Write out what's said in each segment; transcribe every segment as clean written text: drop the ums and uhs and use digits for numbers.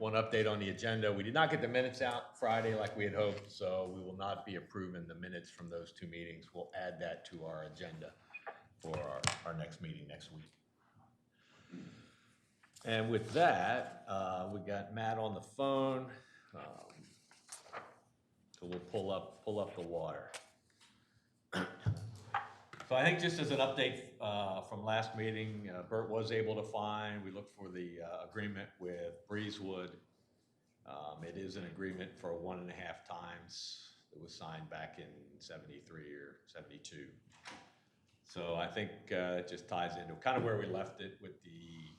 one update on the agenda. We did not get the minutes out Friday like we had hoped, so we will not be approving the minutes from those two meetings. We'll add that to our agenda for our next meeting next week. And with that, we got Matt on the phone. So we'll pull up the water. So I think just as an update from last meeting, Bert was able to find, we looked for the agreement with Breezewood. It is an agreement for 1.5 times. It was signed back in 73 or 72. So I think it just ties into kind of where we left it with the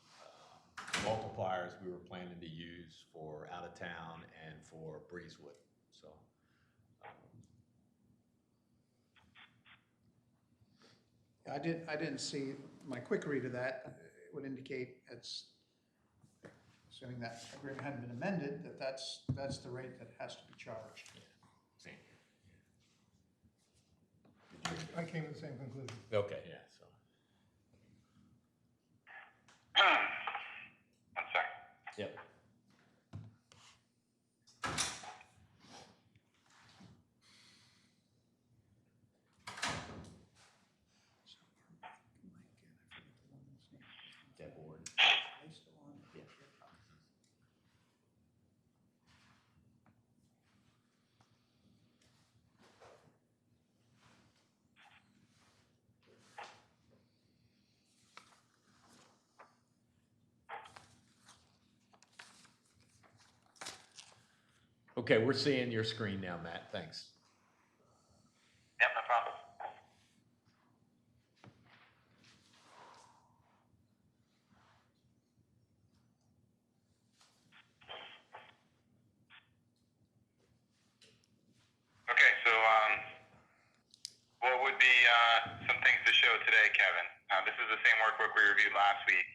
multipliers we were planning to use for out of town and for Breezewood. So. I didn't see, my quick read of that would indicate it's, assuming that agreement hadn't been amended, that's the rate that has to be charged. Same. I came to the same conclusion. Okay, yeah, so. I'm sorry. Yep. That board. Yeah. Okay, we're seeing your screen now, Matt. Thanks. Yep, no problem. Okay, so what would be some things to show today, Kevin? This is the same workbook we reviewed last week,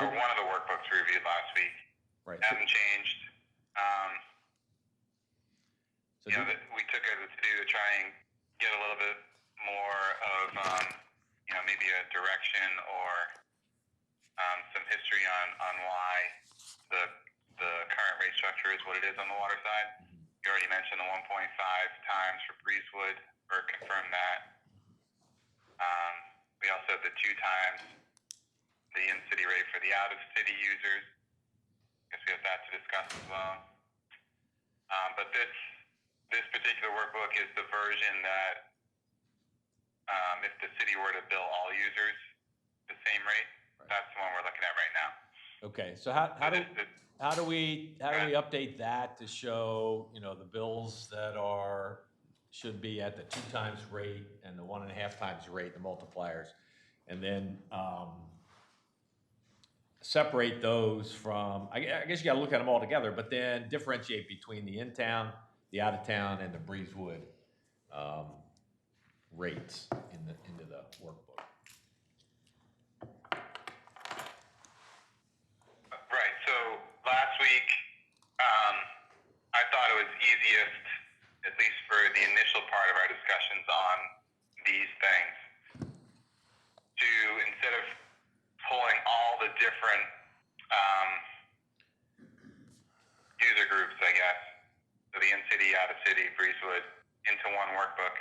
or one of the workbooks we reviewed last week. Right. It hasn't changed. So you know, that we took it to do to try and get a little bit more of, you know, maybe a direction or some history on why the current rate structure is what it is on the water side. You already mentioned the 1.5 times for Breezewood, or confirmed that. We also have the 2 times the in-city rate for the out-of-city users. I guess we have that to discuss as well. But this particular workbook is the version that if the city were to bill all users the same rate, that's the one we're looking at right now. Okay, so how do we update that to show, you know, the bills that should be at the 2 times rate and the 1.5 times rate, the multipliers, and then separate those from, I guess you gotta look at them all together, but then differentiate between the in-town, the out-of-town, and the Breezewood rates into the workbook. Right, so last week, I thought it was easiest, at least for the initial part of our discussions on these things, to, instead of pulling all the different user groups, I guess, so the in-city, out-of-city, Breezewood, into one workbook,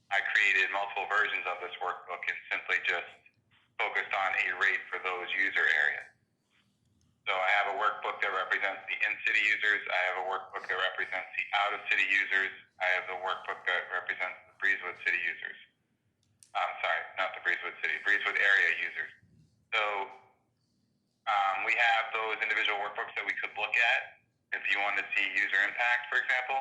I created multiple versions of this workbook and simply just focused on a rate for those user areas. So I have a workbook that represents the in-city users. I have a workbook that represents the out-of-city users. I have the workbook that represents the Breezewood city users. Sorry, not the Breezewood city, Breezewood area users. So we have those individual workbooks that we could look at if you wanted to see user impact, for example.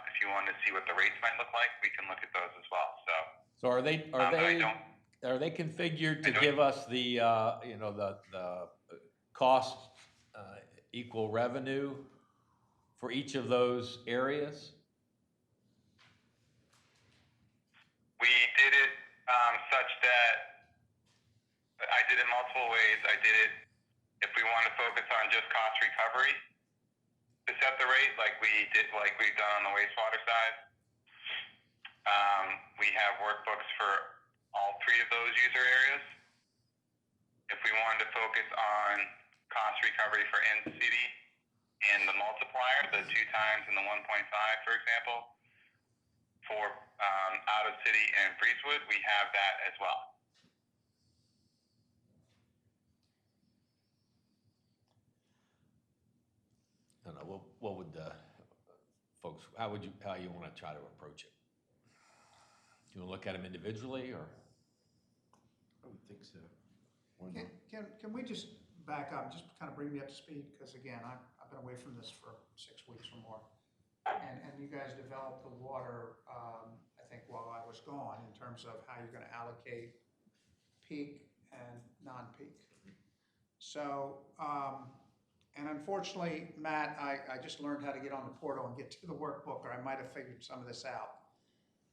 If you wanted to see what the rates might look like, we can look at those as well. So are they configured to give us the you know, the cost equal revenue for each of those areas? We did it such that I did it multiple ways. I did it if we want to focus on just cost recovery to set the rate, like we've done on the wastewater side. We have workbooks for all 3 of those user areas. If we wanted to focus on cost recovery for in-city in the multiplier, the 2 times and the 1.5, for example. For out of city and Breezewood, we have that as well. I don't know, what would folks, how you want to try to approach it? Do you want to look at them individually, or? I would think so. Can we just back up, just kind of bring me up to speed? Because again, I've been away from this for 6 weeks or more. And you guys developed the water, I think while I was gone, in terms of how you're gonna allocate peak and non-peak. So, and unfortunately, Matt, I just learned how to get on the portal and get to the workbook, or I might have figured some of this out.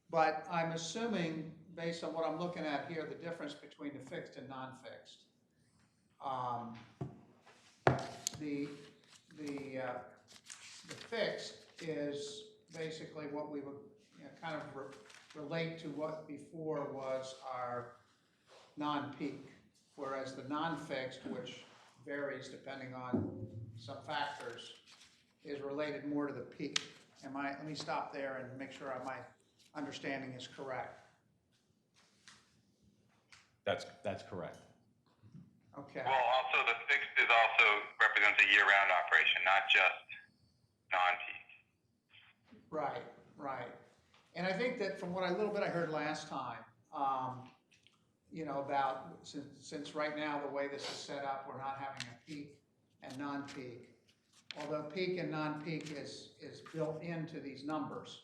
But I'm assuming, based on what I'm looking at here, the difference between the fixed and non-fixed. The fixed is basically what we would kind of relate to what before was our non-peak, whereas the non-fixed, which varies depending on some factors, is related more to the peak. Let me stop there and make sure my understanding is correct. That's correct. Okay. Well, also the fixed is also represents a year-round operation, not just non-peak. Right, right. And I think that from what a little bit I heard last time, about since right now the way this is set up, we're not having a peak and non-peak. Although peak and non-peak is built into these numbers.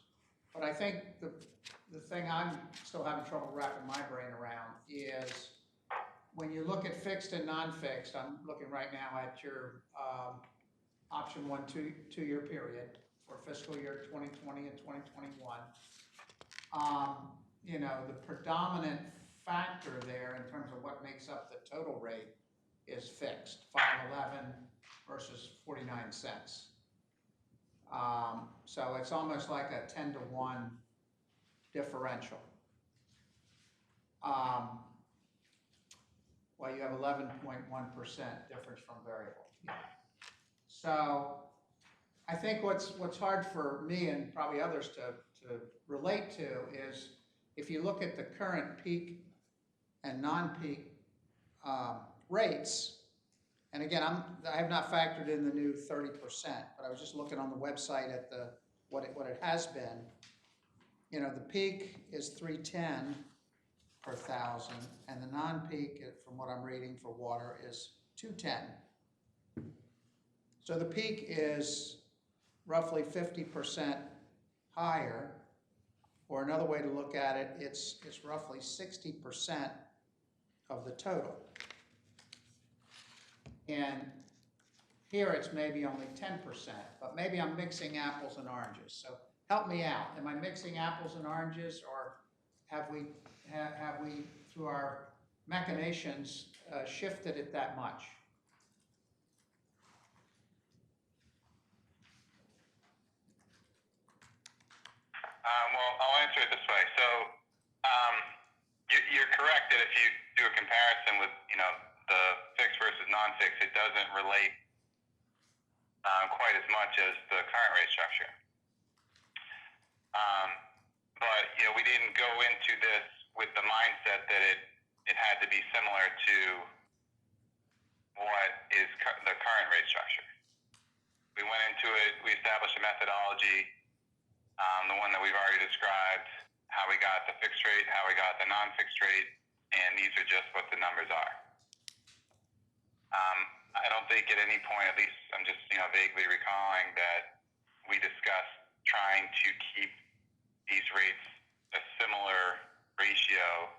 But I think the thing I'm still having trouble wrapping my brain around is when you look at fixed and non-fixed, I'm looking right now at your option 1 2-year period for fiscal year 2020 and 2021. The predominant factor there in terms of what makes up the total rate is fixed, $5.11 versus 49 cents. So it's almost like a 10-to-1 differential. Well, you have 11.1% difference from variable. Yeah. So I think what's hard for me and probably others to relate to is if you look at the current peak and non-peak rates, and again, I have not factored in the new 30%, but I was just looking on the website at what it has been. The peak is 310 per thousand, and the non-peak, from what I'm reading for water, is 210. So the peak is roughly 50% higher, or another way to look at it, it's roughly 60% of the total. And here it's maybe only 10%, but maybe I'm mixing apples and oranges. So help me out. Am I mixing apples and oranges, or have we through our machinations shifted it that much? Well, I'll answer it this way. So you're correct that if you do a comparison with the fixed versus non-fixed, it doesn't relate quite as much as the current rate structure. But we didn't go into this with the mindset that it had to be similar to what is the current rate structure. We went into it, we established a methodology, the one that we've already described, how we got the fixed rate, how we got the non-fixed rate, and these are just what the numbers are. I don't think at any point, at least I'm just vaguely recalling, that we discussed trying to keep these rates a similar ratio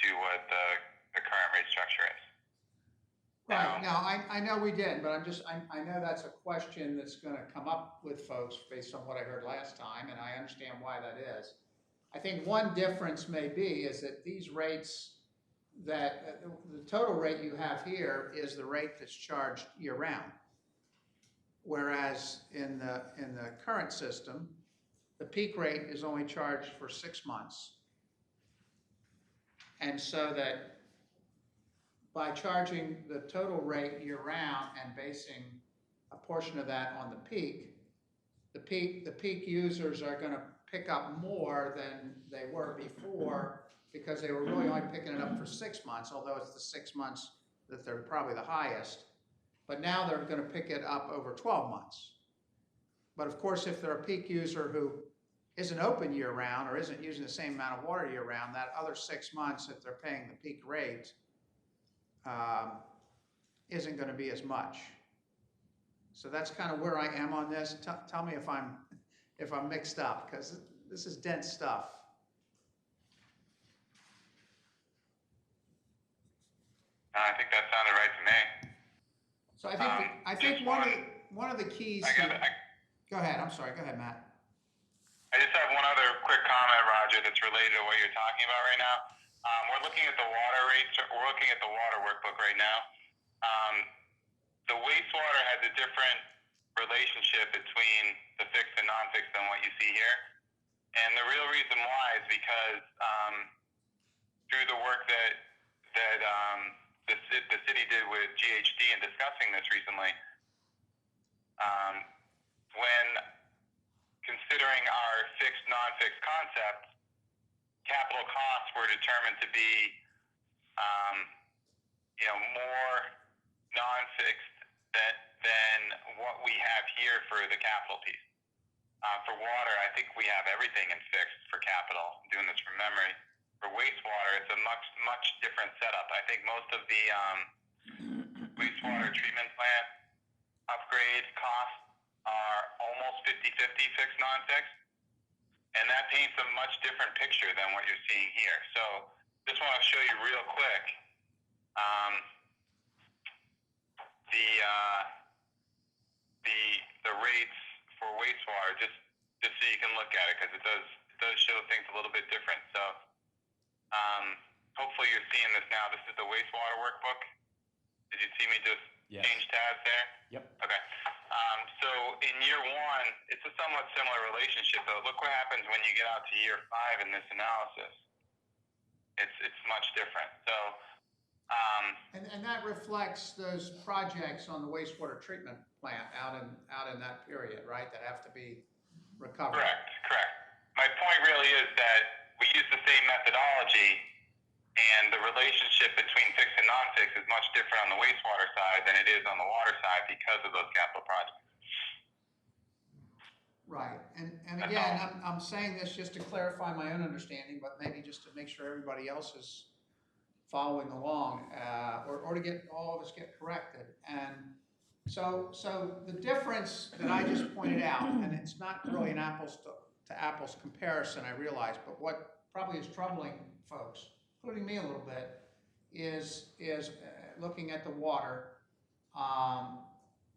to what the current rate structure is. Right. Now, I know we did, but I know that's a question that's going to come up with folks based on what I heard last time, and I understand why that is. I think one difference may be is that these rates, that the total rate you have here is the rate that's charged year-round, whereas in the current system, the peak rate is only charged for 6 months, and so that by charging the total rate year-round and basing a portion of that on the peak users are gonna pick up more than they were before because they were really only picking it up for 6 months, although it's the 6 months that they're probably the highest. But now they're gonna pick it up over 12 months. But of course, if they're a peak user who isn't open year-round or isn't using the same amount of water year-round, that other 6 months, if they're paying the peak rate, isn't gonna be as much. So that's kind of where I am on this. Tell me if I'm mixed up, because this is dense stuff. I think that sounded right to me. So I think one of the keys. Go ahead. I'm sorry. Go ahead, Matt. I just have one other quick comment, Roger, that's related to what you're talking about right now. We're looking at the water rates. We're looking at the water workbook right now. The wastewater has a different relationship between the fixed and non-fixed than what you see here. And the real reason why is because through the work that the city did with GHD in discussing this recently, when considering our fixed non-fixed concept, capital costs were determined to be more non-fixed than what we have here for the capital piece. For water, I think we have everything in fixed for capital. I'm doing this from memory. For wastewater, it's a much different setup. I think most of the wastewater treatment plant upgrade costs are almost 50-50 fixed non-fixed, and that paints a much different picture than what you're seeing here. So just want to show you real quick the rates for wastewater, just so you can look at it, because it does show things a little bit different. So hopefully you're seeing this now. This is the wastewater workbook. Did you see me just change tabs there? Yep. Okay. So in year one, it's a somewhat similar relationship, though. Look what happens when you get out to year 5 in this analysis. It's much different. So And that reflects those projects on the wastewater treatment plant out in that period, right? That have to be recovered. Correct. My point really is that we use the same methodology, and the relationship between fixed and non-fixed is much different on the wastewater side than it is on the water side because of those capital projects. Right, and again, I'm saying this just to clarify my own understanding, but maybe just to make sure everybody else is following along, or to get all of us get corrected. And so the difference that I just pointed out, and it's not really an apples to apples comparison, I realize, but what probably is troubling folks, including me a little bit, is looking at the water.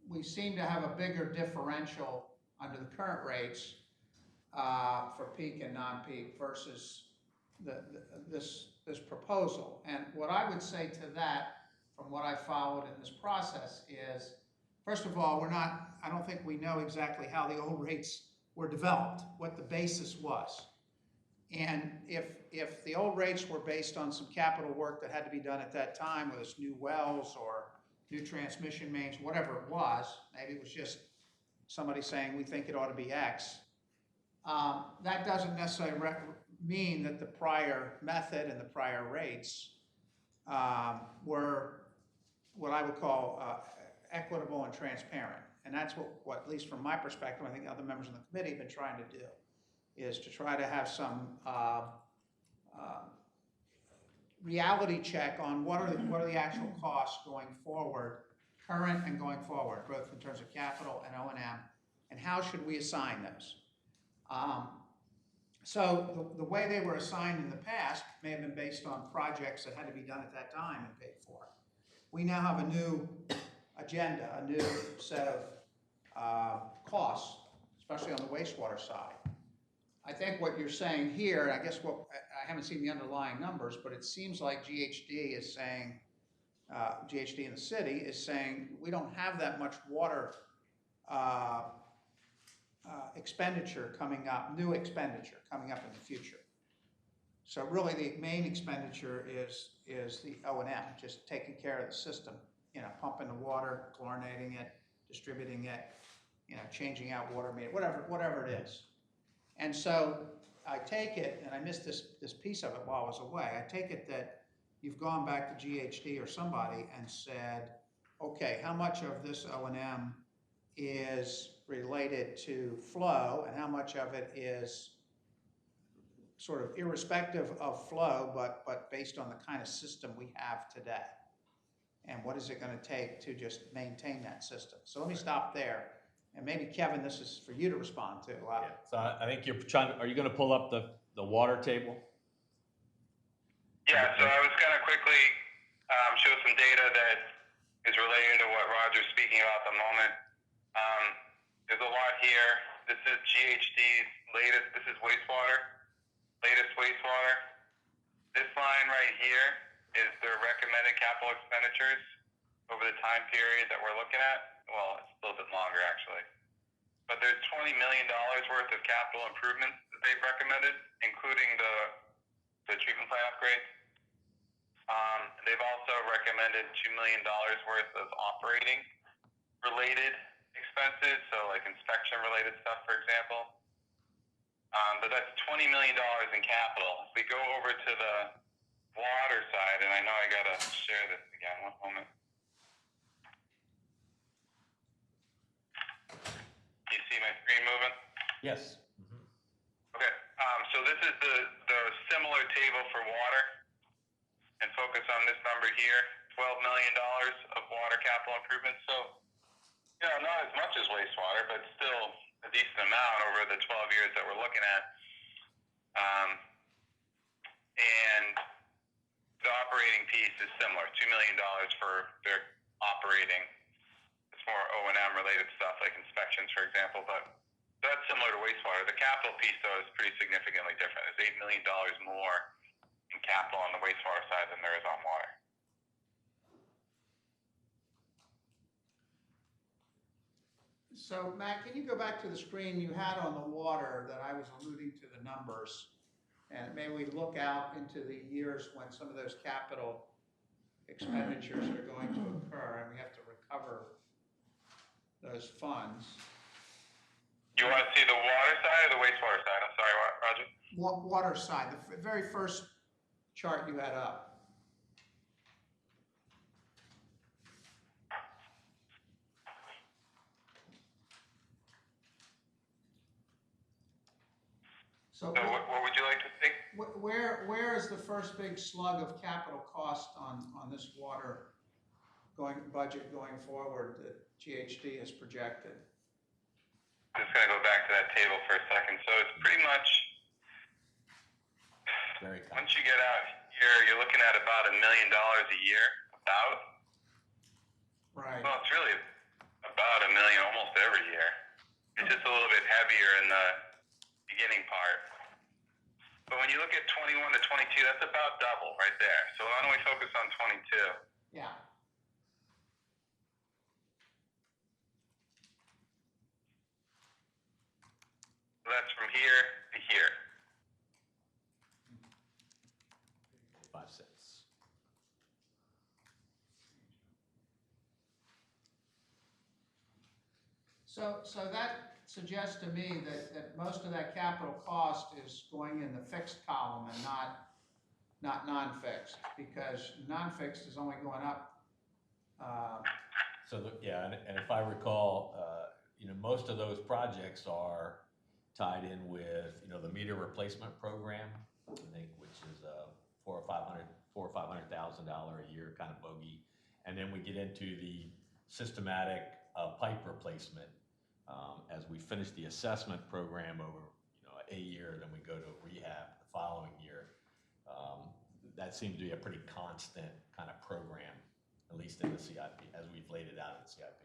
We seem to have a bigger differential under the current rates for peak and non-peak versus this proposal. And what I would say to that, from what I followed in this process, is, first of all, I don't think we know exactly how the old rates were developed, what the basis was. And if the old rates were based on some capital work that had to be done at that time, whether it's new wells or new transmission mains, whatever it was, maybe it was just somebody saying we think it ought to be X, that doesn't necessarily mean that the prior method and the prior rates were what I would call equitable and transparent. And that's what, at least from my perspective, I think other members of the committee have been trying to do, is to try to have some reality check on what are the actual costs going forward, current and going forward, both in terms of capital and O&M, and how should we assign those. So the way they were assigned in the past may have been based on projects that had to be done at that time and paid for. We now have a new agenda, a new set of costs, especially on the wastewater side. I think what you're saying here, and I guess I haven't seen the underlying numbers, but it seems like GHD is saying, GHD in the city is saying, we don't have that much water expenditure coming up, new expenditure coming up in the future. So really, the main expenditure is the O&M, just taking care of the system, pumping the water, chlorinating it, distributing it, changing out water meter, whatever it is. And so I take it, and I missed this piece of it while I was away, I take it that you've gone back to GHD or somebody and said, okay, how much of this O&M is related to flow and how much of it is sort of irrespective of flow, but based on the kind of system we have today? And what is it gonna take to just maintain that system? So let me stop there. And maybe Kevin, this is for you to respond to. Yeah. So I think you're trying, are you gonna pull up the water table? Yeah, so I was gonna quickly show some data that is related to what Roger's speaking about at the moment. There's a lot here. This is GHD's latest, this is latest wastewater. This line right here is their recommended capital expenditures over the time period that we're looking at. Well, it's a little bit longer actually. But there's $20 million worth of capital improvements that they've recommended, including the treatment plant upgrades. They've also recommended $2 million worth of operating related expenses, so like inspection related stuff, for example. But that's $20 million in capital. If we go over to the water side, and I know I gotta share this again, one moment. You see my screen moving? Yes. Okay, so this is the similar table for water, and focus on this number here, $12 million of water capital improvements. So, not as much as wastewater, but still a decent amount over the 12 years that we're looking at. And the operating piece is similar, $2 million for their operating. It's more O&M related stuff like inspections, for example, but that's similar to wastewater. The capital piece, though, is pretty significantly different. There's $8 million more in capital on the wastewater side than there is on water. So Matt, can you go back to the screen you had on the water that I was alluding to the numbers? And maybe we look out into the years when some of those capital expenditures are going to occur and we have to recover those funds. You want to see the water side or the wastewater side? I'm sorry, Roger. Water side, the very first chart you had up. So what would you like to see? where is the first big slug of capital cost on this water budget going forward that GHD has projected? I'm just going to go back to that table for a second. So it's pretty much, once you get out here, you're looking at about $1 million a year, about. Right. Well, it's really about $1 million almost every year. It's just a little bit heavier in the beginning part. But when you look at 21 to 22, that's about double right there. So why don't we focus on 22? Yeah. So that's from here to here. 5 cents. So that suggests to me that most of that capital cost is going in the fixed column and not non-fixed, because non-fixed is only going up. And if I recall, most of those projects are tied in with, the meter replacement program, I think, which is $400,000 or $500,000 a year kind of bogey. And then we get into the systematic pipe replacement as we finish the assessment program over a year, then we go to rehab the following year. That seems to be a pretty constant kind of program, at least in the CIP, as we've laid it out in the CIP.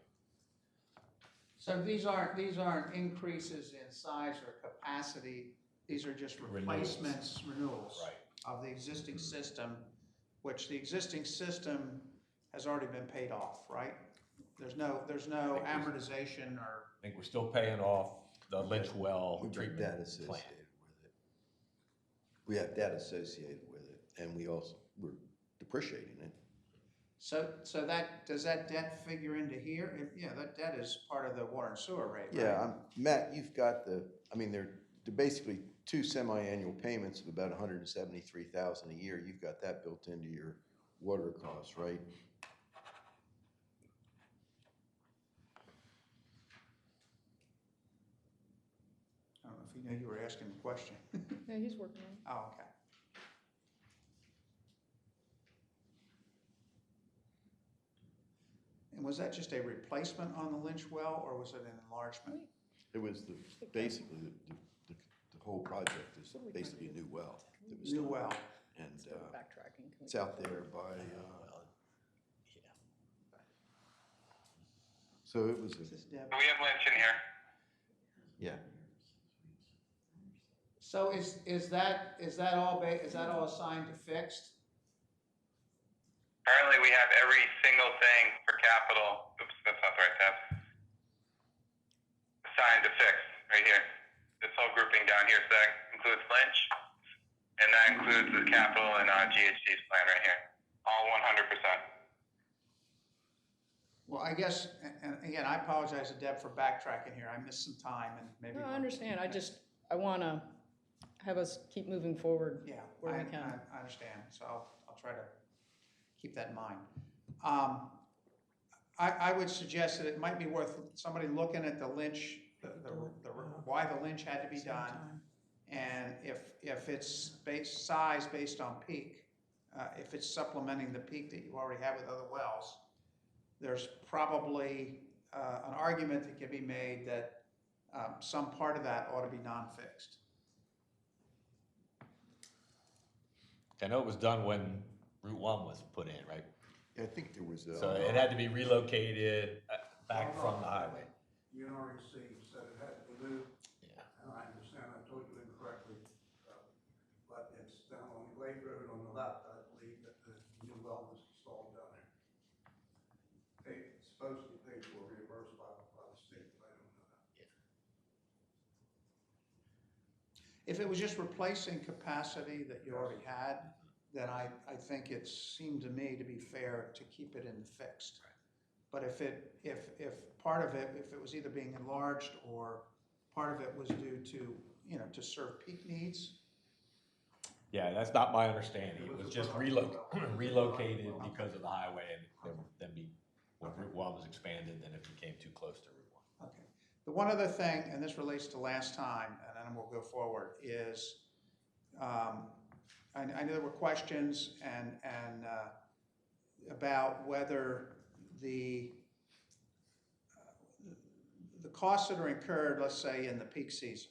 So these aren't increases in size or capacity. These are just replacements, renewals Right. of the existing system, which the existing system has already been paid off, right? There's no amortization or. I think we're still paying off the Lynch well With the treatment debt plant. associated with it. We have debt associated with it, and we're depreciating it. So does that debt figure into here? Yeah, that debt is part of the water and sewer rate, right? Yeah, Matt, you've got they're basically two semi-annual payments of about $173,000 a year. You've got that built into your water costs, right? I don't know if you knew you were asking the question. Yeah, he's working on it. Oh, okay. And was that just a replacement on the Lynch well, or was it an enlargement? It was basically the whole project is basically a new well. That was New done. well. And Backtracking. Can we it's go out forward? there by, Yeah. so it was, Is this Deb? We have Lynch in here. yeah. So is that all assigned to fixed? Currently, we have every single thing for capital. Oops, that's not the right tab. Assigned to fixed, right here. This whole grouping down here, so that includes Lynch, and that includes the capital and GHG's plan right here. All 100%. Well, I guess, and again, I apologize to Deb for backtracking here. I missed some time and maybe. No, I understand. I want to have us keep moving forward. Yeah, where we I can. understand, so I'll try to keep that in mind. I would suggest that it might be worth somebody looking at the Lynch, why the Lynch had to be Same done, time. and if it's size based on peak, if it's supplementing the peak that you already have with other wells, there's probably an argument that can be made that some part of that ought to be non-fixed. I know it was done when Route 1 was put in, right? Yeah, I think there was So it had to be relocated back from the highway. UNRC said it had to be moved, Yeah. and I understand I told you incorrectly, but it's down on Glade Road on the left, I believe, that the new well was installed down there. It's supposed to be paid for, reimbursed by the state, but I don't know that. If it was just replacing capacity that you already had, then I think it seemed to me to be fair to keep it in the fixed. But if part of it, if it was either being enlarged or part of it was due to, to serve peak needs, Yeah, that's not my understanding. It was just relocated because of the highway and then when Route 1 was expanded, then it became too close to Route 1. okay. The one other thing, and this relates to last time, and then we'll go forward, is I know there were questions and about whether the costs that are incurred, let's say in the peak season.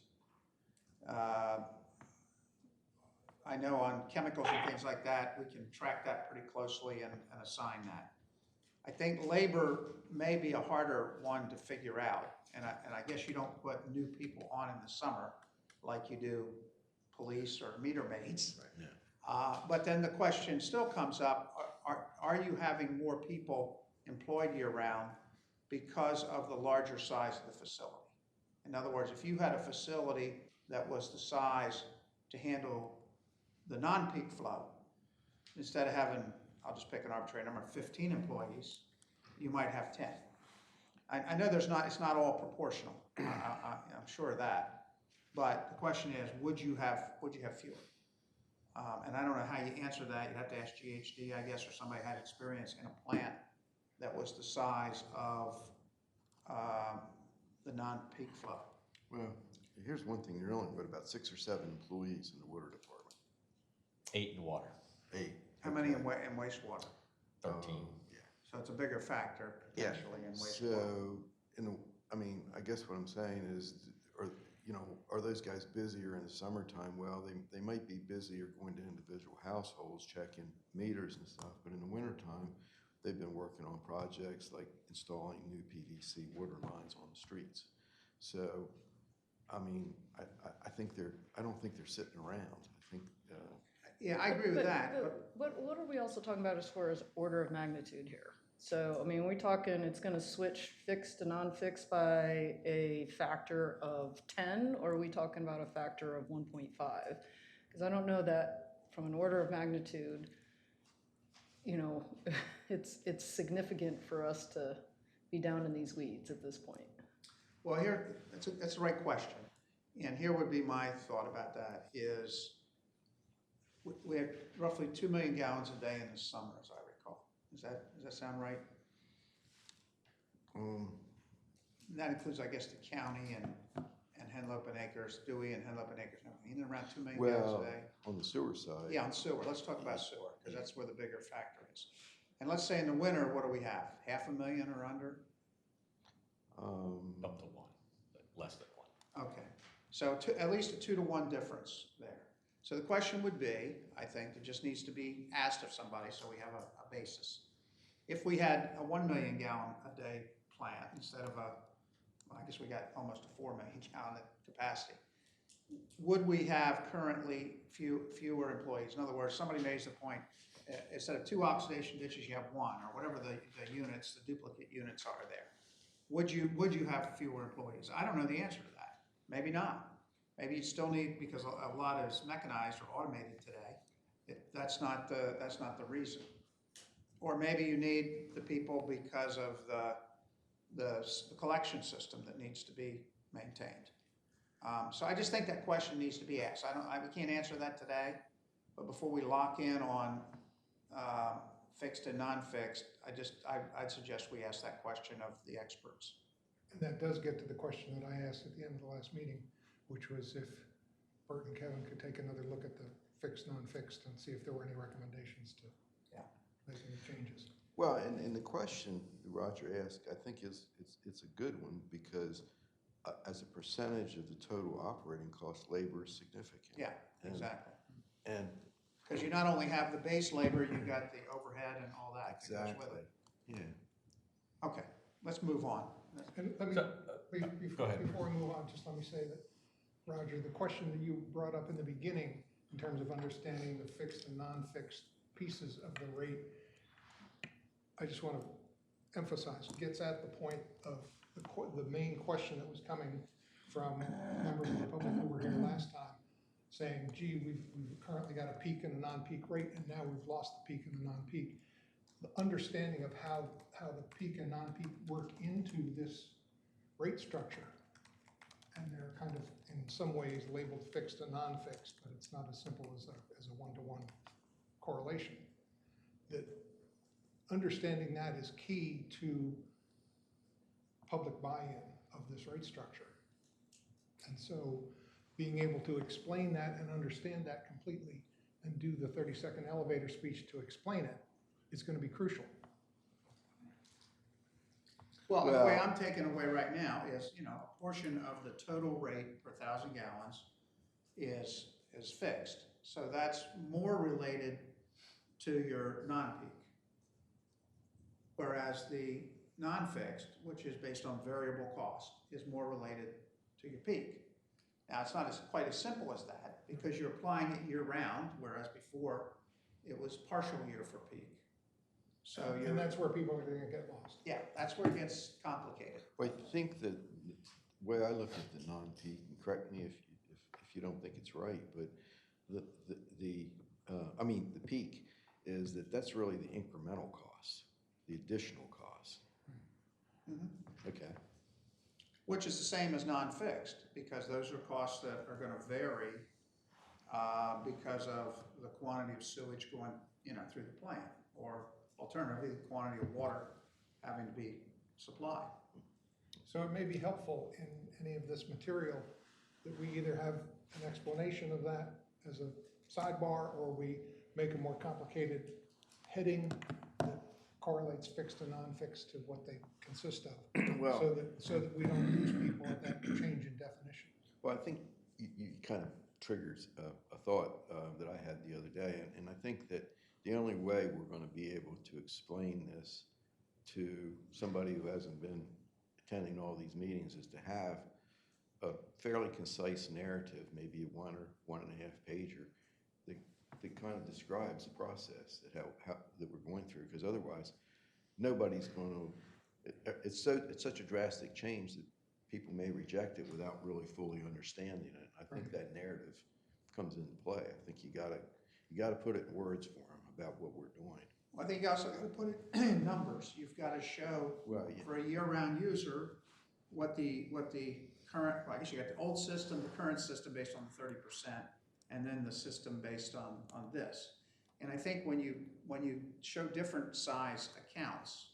I know on chemicals and things like that, we can track that pretty closely and assign that. I think labor may be a harder one to figure out, and I guess you don't put new people on in the summer like you do police or meter maids. Yeah. But then the question still comes up, are you having more people employed year-round because of the larger size of the facility? In other words, if you had a facility that was the size to handle the non-peak flow, instead of having, I'll just pick an arbitrary number, 15 employees, you might have 10. I know it's not all proportional, I'm sure of that, but the question is, would you have fewer? And I don't know how you answer that. You'd have to ask GHD, I guess, or somebody who had experience in a plant that was the size of the non-peak flow. Well, here's one thing, there are only, about 6 or 7 employees in the water department. 8 in water, 8. How many in wastewater? 13. Yeah. So it's a bigger factor potentially in wastewater. So, I guess what I'm saying is, are those guys busier in the summertime? Well, they might be busier going to individual households, checking meters and stuff, but in the wintertime, they've been working on projects like installing new PVC water lines on the streets. So, I don't think they're sitting around. I think, Yeah, I agree with that. But what are we also talking about as far as order of magnitude here? So, are we talking it's going to switch fixed to non-fixed by a factor of 10, or are we talking about a factor of 1.5? Because I don't know that from an order of magnitude, you know, it's significant for us to be down in these weeds at this point. Well, here, that's the right question. And here would be my thought about that is, we have roughly 2 million gallons a day in the summer, as I recall. Does that sound right? And that includes, I guess, the county and Henlopen Acres, Dewey and Henlopen Acres, and everything, in and around 2 million gallons Well, a day. on the sewer side. Yeah, on sewer, let's talk about sewer, because that's where the bigger factor is. And let's say in the winter, what do we have? 500,000 or under? Up to 1, but less than 1. Okay, so at least a 2 to 1 difference there. So the question would be, I think, it just needs to be asked of somebody so we have a basis. If we had a 1 million gallon a day plant instead of well, I guess we got almost a 4 million gallon capacity, would we have currently fewer employees? In other words, somebody makes the point, instead of 2 oxidation ditches, you have 1, or whatever the units, the duplicate units are there. Would you have fewer employees? I don't know the answer to that. Maybe not. Maybe you still need, because a lot is mechanized or automated today. That's not the reason. Or maybe you need the people because of the collection system that needs to be maintained. So I just think that question needs to be asked. We can't answer that today, but before we lock in on fixed and non-fixed, I'd suggest we ask that question of the experts. And that does get to the question that I asked at the end of the last meeting, which was if Bert and Kevin could take another look at the fixed, non-fixed and see if there were any recommendations to make any changes. Well, and the question Roger asked, I think it's a good one because as a percentage of the total operating cost, labor is significant. Yeah, exactly. And because you not only have the base labor, you've got the overhead and all that that goes with exactly, it. yeah. Okay, let's move on. And let me, So, go ahead. before we move on, just let me say that, Roger, the question that you brought up in the beginning in terms of understanding the fixed and non-fixed pieces of the rate, I just want to emphasize, gets at the point of the main question that was coming from members of the public who were here last time, saying, gee, we've currently got a peak and a non-peak rate, and now we've lost the peak and the non-peak. The understanding of how the peak and non-peak work into this rate structure, and they're kind of in some ways labeled fixed and non-fixed, but it's not as simple as a one-to-one correlation. That understanding that is key to public buy-in of this rate structure. And so being able to explain that and understand that completely and do the 30-second elevator speech to explain it is going to be crucial. Well, the way I'm taking away right now is, a portion of the total rate per 1,000 gallons is fixed. So that's more related to your non-peak. Whereas the non-fixed, which is based on variable cost, is more related to your peak. Now, it's not quite as simple as that because you're applying it year-round, whereas before it was partial year for peak. So And that's where people are going to get lost. yeah, that's where it gets complicated. Well, I think that the way I look at the non-peak, and correct me if you don't think it's right, but the peak is that's really the incremental cost, the additional cost. Mm-hmm. Okay. Which is the same as non-fixed, because those are costs that are gonna vary because of the quantity of sewage going, through the plant, or alternatively, the quantity of water having to be supplied. So it may be helpful in any of this material that we either have an explanation of that as a sidebar, or we make a more complicated heading that correlates fixed and non-fixed to what they consist of. Well, so that we don't lose people at that change in definition. well, I think you kind of triggers a thought that I had the other day, and I think that the only way we're going to be able to explain this to somebody who hasn't been attending all these meetings is to have a fairly concise narrative, maybe a 1 or 1.5 pager, that kind of describes the process that we're going through, because otherwise nobody's going to. It's such a drastic change that people may reject it without really fully understanding it. I think that narrative comes into play. I think you gotta put it in words for them about what we're doing. Well, I think you also gotta put it in numbers. You've gotta show Well, yeah. for a year-round user, what the current, well, I guess you got the old system, the current system based on the 30%, and then the system based on this. And I think when you show different size accounts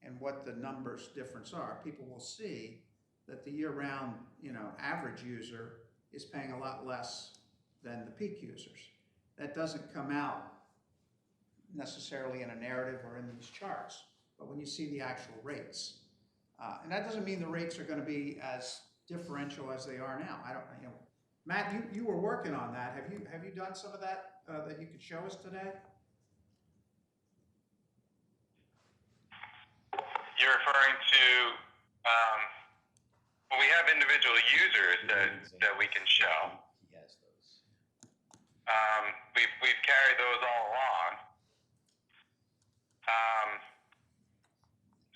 and what the numbers difference are, people will see that the year-round, average user is paying a lot less than the peak users. That doesn't come out necessarily in a narrative or in these charts, but when you see the actual rates. And that doesn't mean the rates are gonna be as differential as they are now. I don't, Matt, you were working on that. Have you done some of that, that you could show us today? You're referring to, well, we have individual users that we can show. He has those. We've carried those all along.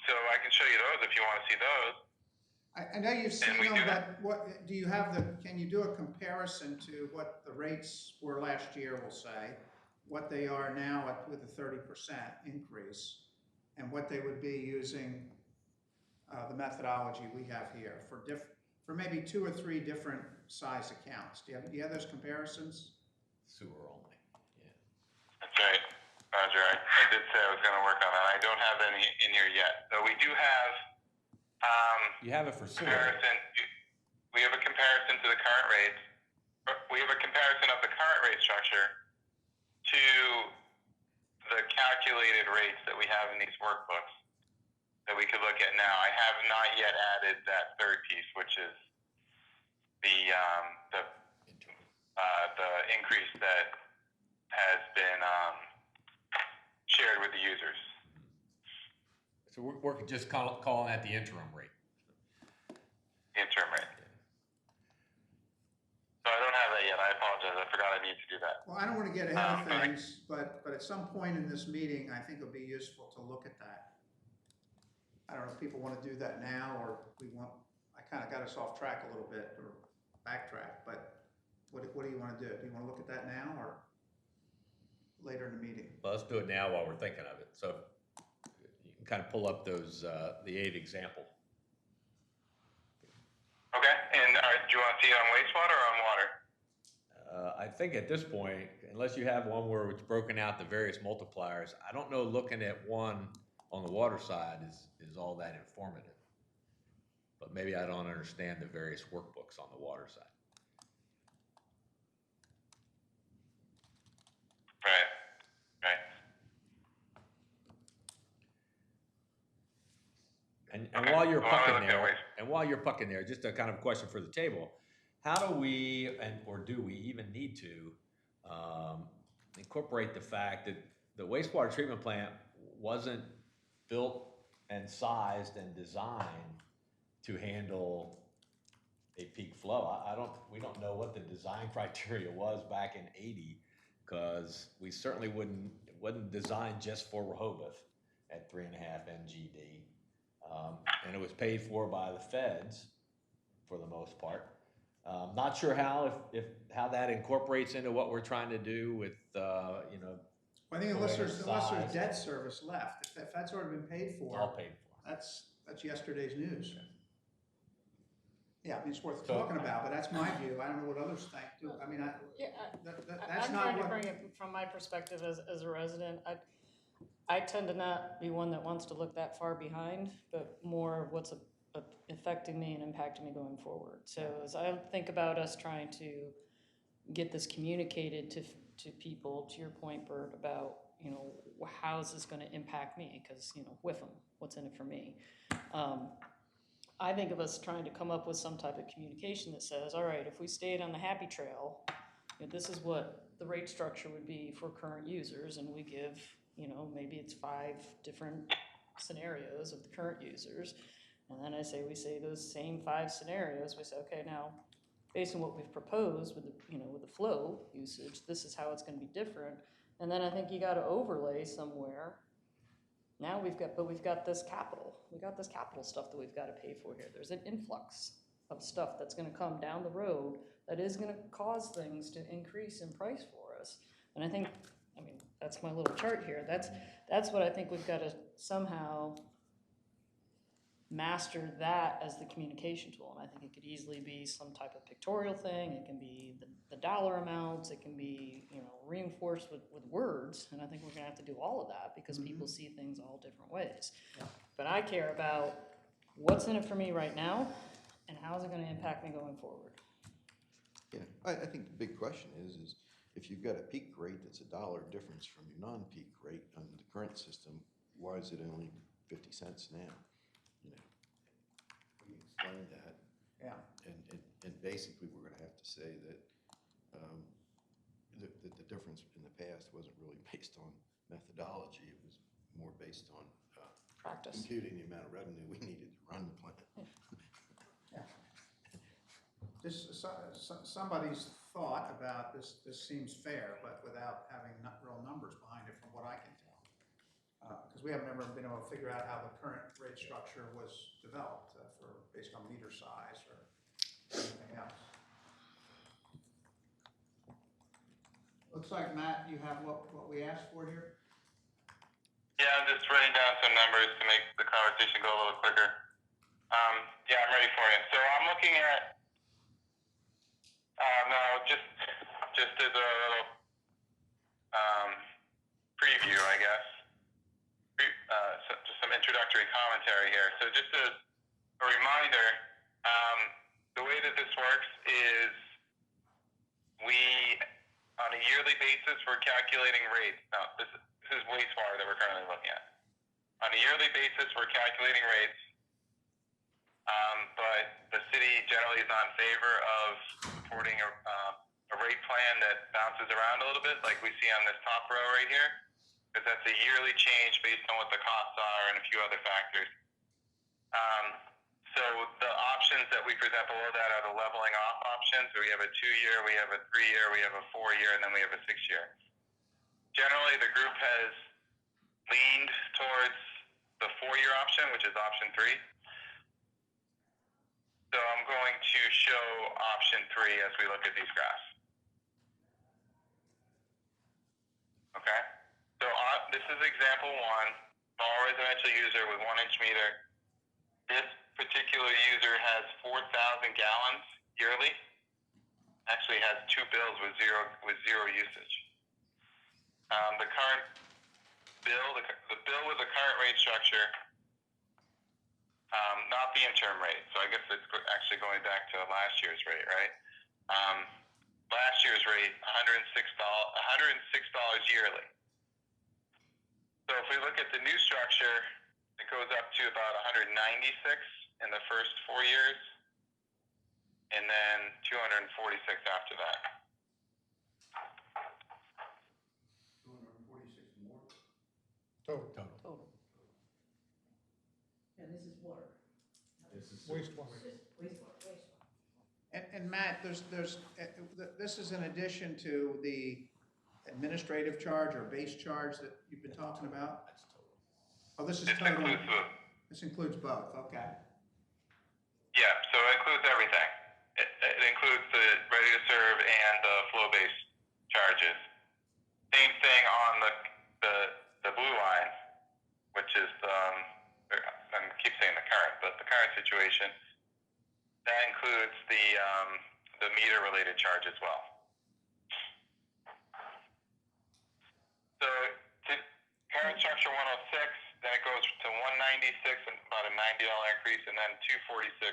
So I can show you those if you want to see those. I know you've seen we them, do but what, do you have can you do a comparison to what the rates were last year, we'll say, what they are now with a 30% increase, and what they would be using the methodology we have here for maybe 2 or 3 different size accounts? Do you have those comparisons? Sewer only, yeah. That's right, Roger. I did say I was going to work on that. I don't have any in here yet. So we do have You have it for sewer. comparison. We have a comparison to the current rates. We have a comparison of the current rate structure to the calculated rates that we have in these workbooks that we could look at now. I have not yet added that third piece, which is the increase that has been shared with the users. So we're just calling that the interim rate. Interim rate. So I don't have that yet. I apologize. I forgot I need to do that. Well, I don't want to get ahead of things, but at some point in this meeting, I think it'll be useful to look at that. I don't know if people want to do that now, or I kind of got us off track a little bit, or backtrack, but what do you want to do? Do you want to look at that now, or later in the meeting? Well, let's do it now while we're thinking of it. So you can kind of pull up those, the 8 example. Okay. And do you want to see it on wastewater or on water? I think at this point, unless you have one where it's broken out the various multipliers, I don't know looking at one on the water side is all that informative. But maybe I don't understand the various workbooks on the water side. Right. And Okay. while you're Well, I'm pucking gonna look at there, waste. just a kind of question for the table. How do we, or do we even need to incorporate the fact that the wastewater treatment plant wasn't built and sized and designed to handle a peak flow? We don't know what the design criteria was back in '80, because we certainly wasn't designed just for Rehoboth at 3.5 MGD. And it was paid for by the feds for the most part. Not sure how that incorporates into what we're trying to do with, Well, I think unless there's size. debt service left, if that's already been paid It's all for, paid for. that's yesterday's news. Yeah, I mean, it's worth So- talking about, but that's my view. I don't know what others think too. I mean, that's I'm not trying to what. bring it from my perspective as a resident. I tend to not be one that wants to look that far behind, but more what's affecting me and impacting me going forward. So as I think about us trying to get this communicated to people, to your point, Bert, about, how is this going to impact me? Because, with them, what's in it for me? I think of us trying to come up with some type of communication that says, all right, if we stayed on the happy trail, this is what the rate structure would be for current users, and we give, maybe it's 5 different scenarios of the current users. And then we say those same 5 scenarios, we say, okay, now, based on what we've proposed with the flow usage, this is how it's gonna be different. And then I think you gotta overlay somewhere. Now we've got this capital. We got this capital stuff that we've gotta pay for here. There's an influx of stuff that's gonna come down the road that is gonna cause things to increase in price for us. And I think, I mean, that's my little chart here, that's what I think we've gotta somehow master that as the communication tool. And I think it could easily be some type of pictorial thing, it can be the dollar amounts, it can be, you know, reinforced with words. And I think we're gonna have to do all of that because people see things all different ways. Yeah. But I care about what's in it for me right now and how is it gonna impact me going forward. Yeah, I think the big question is if you've got a peak rate that's $1 difference from your non-peak rate under the current system, why is it only 50 cents now? You know, we explain that, Yeah, and basically we're going to have to say that the difference in the past wasn't really based on methodology; it was more based on Practice. computing the amount of revenue we needed to run the plant. yeah. Somebody's thought about this seems fair, but without having real numbers behind it from what I can tell. Because we haven't ever been able to figure out how the current rate structure was developed based on meter size or anything else. Looks like, Matt, you have what we asked for here? Yeah, I'm just writing down some numbers to make the conversation go a little quicker. Yeah, I'm ready for you. So I'm looking at, no, just as a little preview, I guess. Just some introductory commentary here. So just as a reminder, the way that this works is on a yearly basis, we're calculating rates. Now, this is wastewater that we're currently looking at. On a yearly basis, we're calculating rates, but the city generally is on favor of supporting a rate plan that bounces around a little bit, like we see on this top row right here, because that's a yearly change based on what the costs are and a few other factors. So the options that we present below that are the leveling off options. So we have a 2-year, we have a 3-year, we have a 4-year, and then we have a 6-year. Generally, the group has leaned towards the 4-year option, which is option 3. So I'm going to show option 3 as we look at these graphs. Okay? So this is example 1, small residential user with 1-inch meter. This particular user has 4,000 gallons yearly. Actually has 2 bills with zero usage. The current bill, the bill with the current rate structure, not the interim rate. So I guess it's actually going back to last year's rate, right? Last year's rate, $106 yearly. So if we look at the new structure, it goes up to about 196 in the first 4 years, and then 246 after that. 246 more? Total, Total. And this is water. wastewater. Wastewater. And Matt, this is in addition to the administrative charge or base charge that you've been talking about? That's total. Oh, this is It's total. inclusive. This includes both, okay. Yeah, so it includes everything. It includes the ready to serve and the flow-based charges. Same thing on the blue line, which is I keep saying the current, but the current situation. That includes the meter-related charge as well. So current structure 106, then it goes to 196, and about a $90 increase, and then 246,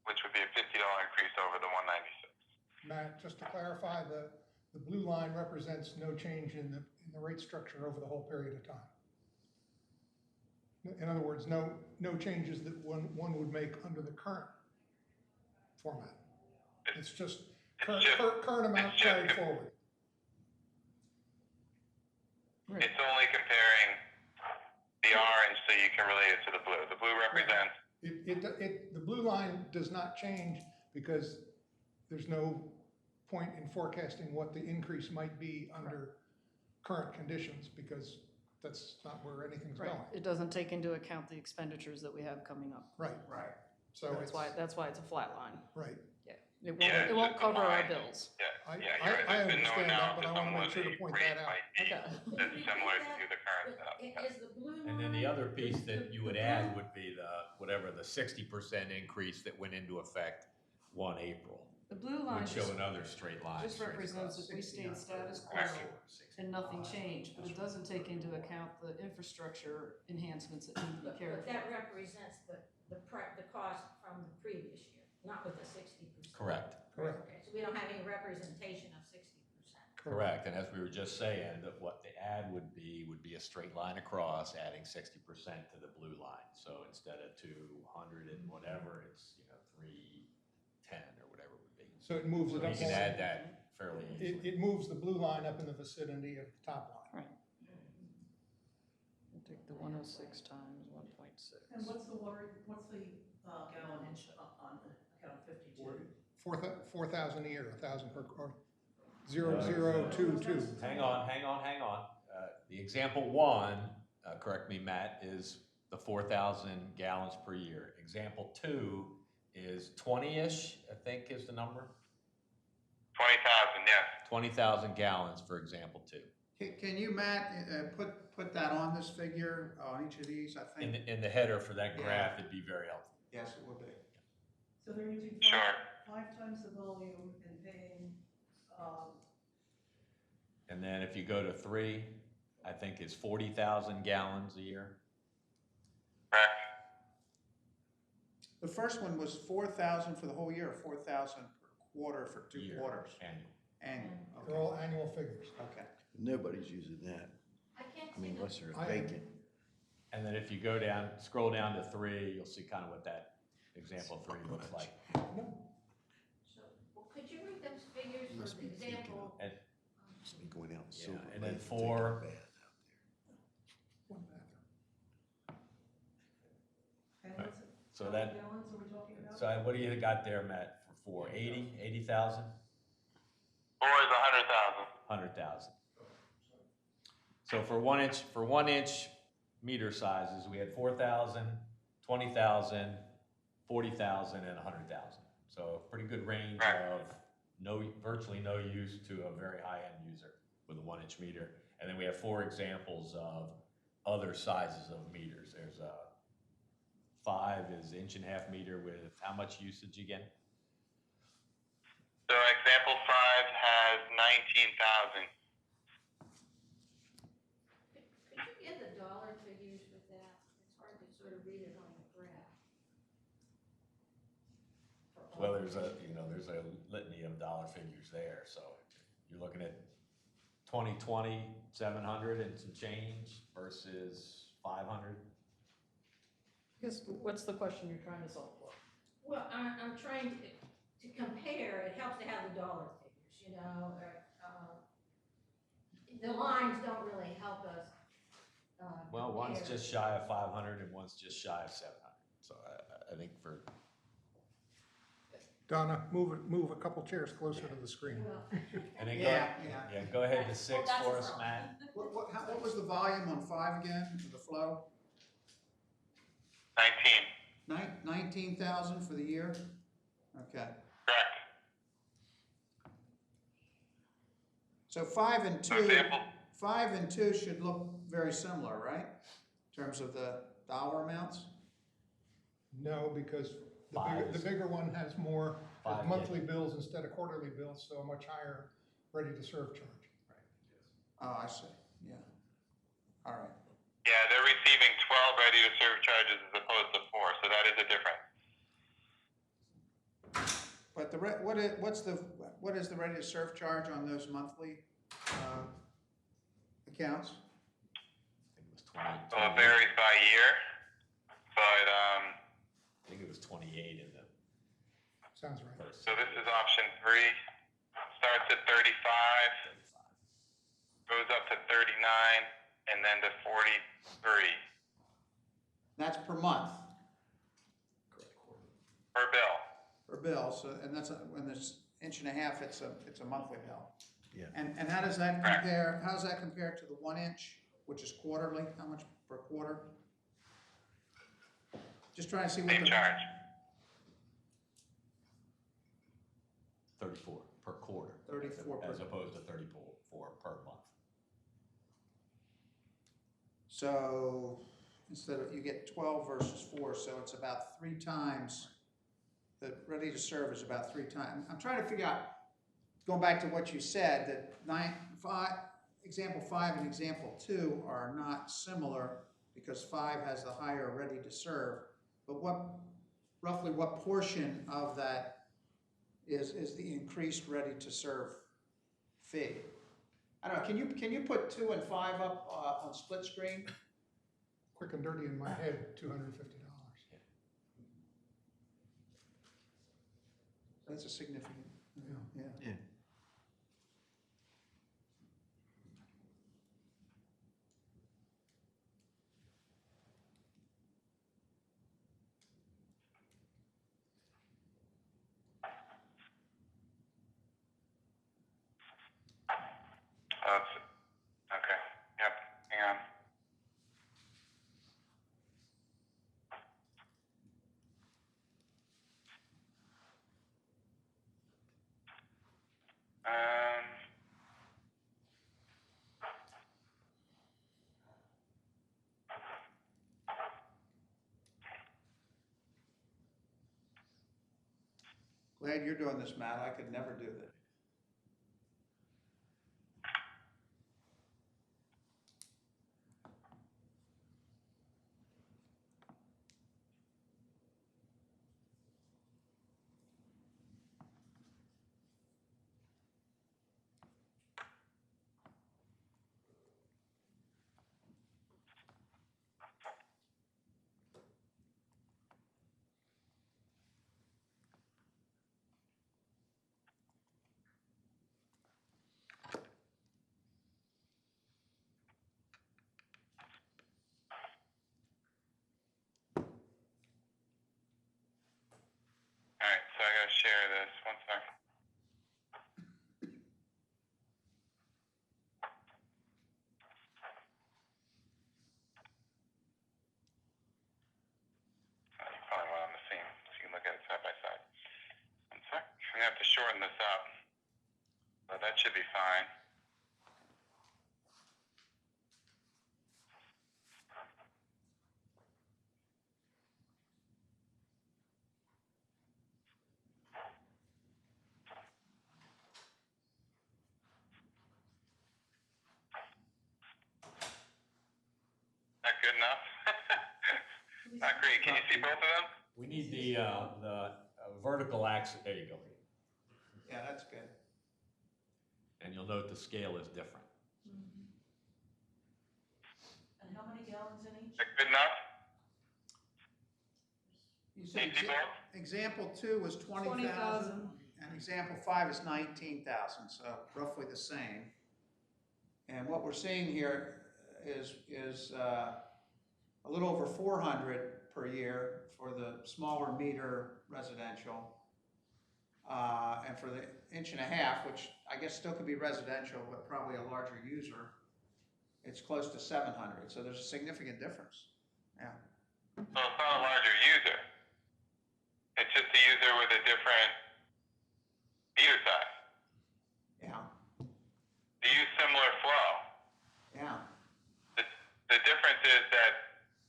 which would be a $50 increase over the 196. Matt, just to clarify, the blue line represents no change in the rate structure over the whole period of time. In other words, no changes that one would make under the current format. It's just current amount carried forward. Right. It's only comparing the orange so you can relate it to the blue. The blue represents The blue line does not change because there's no point in forecasting what the increase might be under current conditions, because that's not where anything's Right, going. it doesn't take into account the expenditures that we have coming up. Right. Right. So it's, That's why it's a flat line. right. Yeah. It Yeah, won't, it won't it's just a cover our line. bills. I, Yeah, you're right. I There's been no understand that, but I analysis want on to make what sure the to point rate that out. might be Okay. that's similar to the current stuff. Is the blue line? And then the other piece that you would the add blue- would be whatever the 60% increase that went into effect 1 April. The blue line Would show just, another straight line. just straight represents across. if we stayed status quo and nothing changed, but it doesn't take into account the infrastructure enhancements that need to be carried But that forward. represents the cost from the previous year, not with the 60%. Correct. Correct. Okay, so we don't have any representation of 60%. Correct, and as we were just saying, that what the add would be a straight line across, adding 60% to the blue line. So instead of 200 and whatever, it's, 310 or whatever it would be. So it moves it So up. you can add that fairly easily. It moves the blue line up in the vicinity of the top line. Right. We'll take the 106 times 1.6. And what's the gallonage on account 52? 4,000 a year, 1,000 per car. 0.022. Hang on. The example one, correct me, Matt, is the 4,000 gallons per year. Example two is 20-ish, I think is the number. 20,000, yes. 20,000 gallons for example two. Can you, Matt, put that on this figure, on each of these, I think? In the header for that Yeah. graph, it'd be very helpful. Yes, it would be. So they're using Sure. five times the volume and paying, And then if you go to 3, I think it's 40,000 gallons a year. Correct. The first one was 4,000 for the whole year, 4,000 per quarter for 2 Year, quarters. Annual. Annual, They're all annual figures. okay. Nobody's using that. I can't I see mean, the, unless they're I- vacant. And then if you go down, scroll down to 3, you'll see kind of what that example 3 looks like. so, well, could you read those figures Must for be the thinking example? And, Must be going out in Yeah, Silver and then Lake taking a 4. bath out there. One bathroom. and Right. what's it, so how that, many gallons are we talking about? so what do you got there, Matt, for 4? 80,000? 4 is 100,000. 100,000. So for 1-inch meter sizes, we had 4,000, 20,000, 40,000, and 100,000. So a pretty good range Right. of virtually no use to a very high-end user with a 1-inch meter. And then we have 4 examples of other sizes of meters. There's a 5 is 1.5 meter with how much usage again? So example 5 has 19,000. Could you give the dollar figures with that? It's hard to sort of read it on the graph. For all Well, of there's a litany of dollar figures there. So you're looking at 2020, 700 and some change versus 500. I guess, what's the question you're trying to solve for? Well, I'm trying to compare, it helps to have the dollar figures, the lines don't really help us. Well, one's compare. just shy of 500 and one's just shy of 700. So I think for, Donna, move a couple chairs closer to the screen. Well, and then Yeah. go ahead to 6 that's for a us, problem. Matt. What was the volume on 5 again, the flow? 19. 19,000 for the year? Okay. Correct. So 5 and So 2, example, 5 and 2 should look very similar, right? In terms of the dollar amounts? No, because Five the is- bigger one has more Five, monthly bills instead of quarterly bills, so a much higher ready-to-serve charge. Oh, I see, yeah. All right. yeah, they're receiving 12 ready-to-serve charges as opposed to 4, so that is a difference. But what is the ready-to-serve charge on those monthly accounts? I think it was 20. So it varies by year, but I think it was 28 in the Sounds right. first. so this is option 3. Starts at 35, 35. goes up to 39, and then to 43 That's per month, per bill. per bill, so, and that's, when there's 1.5 inch, it's a monthly bill. Yeah. And how does that compare, how does that compare to the 1 inch, which is quarterly, how much per quarter? Just trying to see what Same the. charge. 34 per quarter. 34 As per- opposed to 34 per month. So instead of, you get 12 versus 4, so it's about 3 times, the ready to serve is about 3 times. I'm trying to figure out, going back to what you said, that example 5 and example 2 are not similar because 5 has the higher ready to serve, but roughly what portion of that is the increased ready to serve fee? I don't know, can you put 2 and 5 up on split screen? Quick and dirty in my head, $250. That's a significant, Yeah. yeah. Oh, it's, okay, yep, hang on. Um, Glad you're doing this, Matt, I could never do that. all right, so I gotta share this, one second. You probably want on the same, so you can look at it side by side. One sec, I'm gonna have to shorten this up, but that should be fine. Not good enough? Not great, can you see both of them? We need the vertical axis, there you go. Yeah, that's good. And you'll note the scale is different. And how many gallons in each? Is that good enough? You Can said you see both? example 2 was 20,000, 20,000. and example 5 is 19,000, so roughly the same. And what we're seeing here is a little over 400 per year for the smaller meter residential. And for the 1.5 inch, which I guess still could be residential, but probably a larger user, it's close to 700. So there's a significant difference. Yeah. So it's not a larger user. It's just a user with a different meter size. Yeah. They use similar flow. Yeah. The difference is that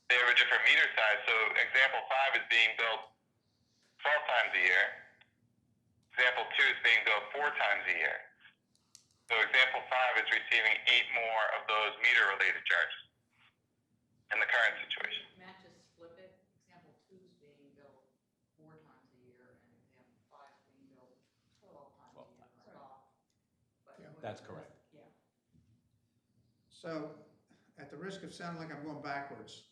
they have a different meter size. So example 5 is being built 12 times a year. Example 2 is being built 4 times a year. So example 5 is receiving 8 more of those meter-related charges in the current situation. Matt just flip it, example 2 is being built 4 times a year, and example 5 is being built 12 times a 12 year. times. Stop. But Yeah. what- That's correct. Yeah. So, at the risk of sounding like I'm going backwards,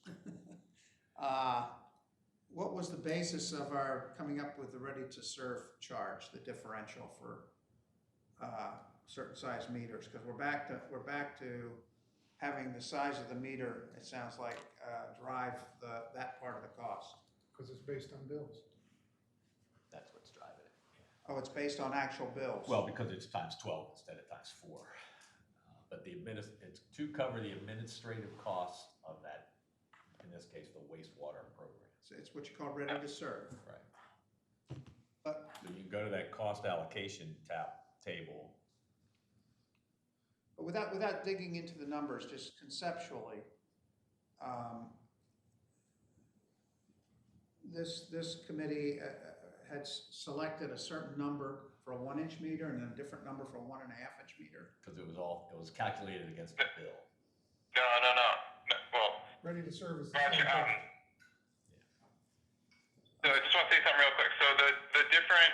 what was the basis of our coming up with the ready-to-serve charge, the differential for certain size meters? Because we're back to having the size of the meter, it sounds like, drive that part of the cost. Because it's based on bills. That's what's driving it. Oh, it's based on actual bills? Well, because it's times 12 instead of times 4. But it's to cover the administrative costs of that, in this case, the wastewater program. It's what you call ready-to-serve. Right. But So you can go to that cost allocation table, But without digging into the numbers, just conceptually, this committee had selected a certain number for a 1-inch meter and then a different number for a 1.5-inch meter. because it was calculated against the bill. No. Well, Ready to serve is the Roger, same thing. so I just want to say something real quick. So the different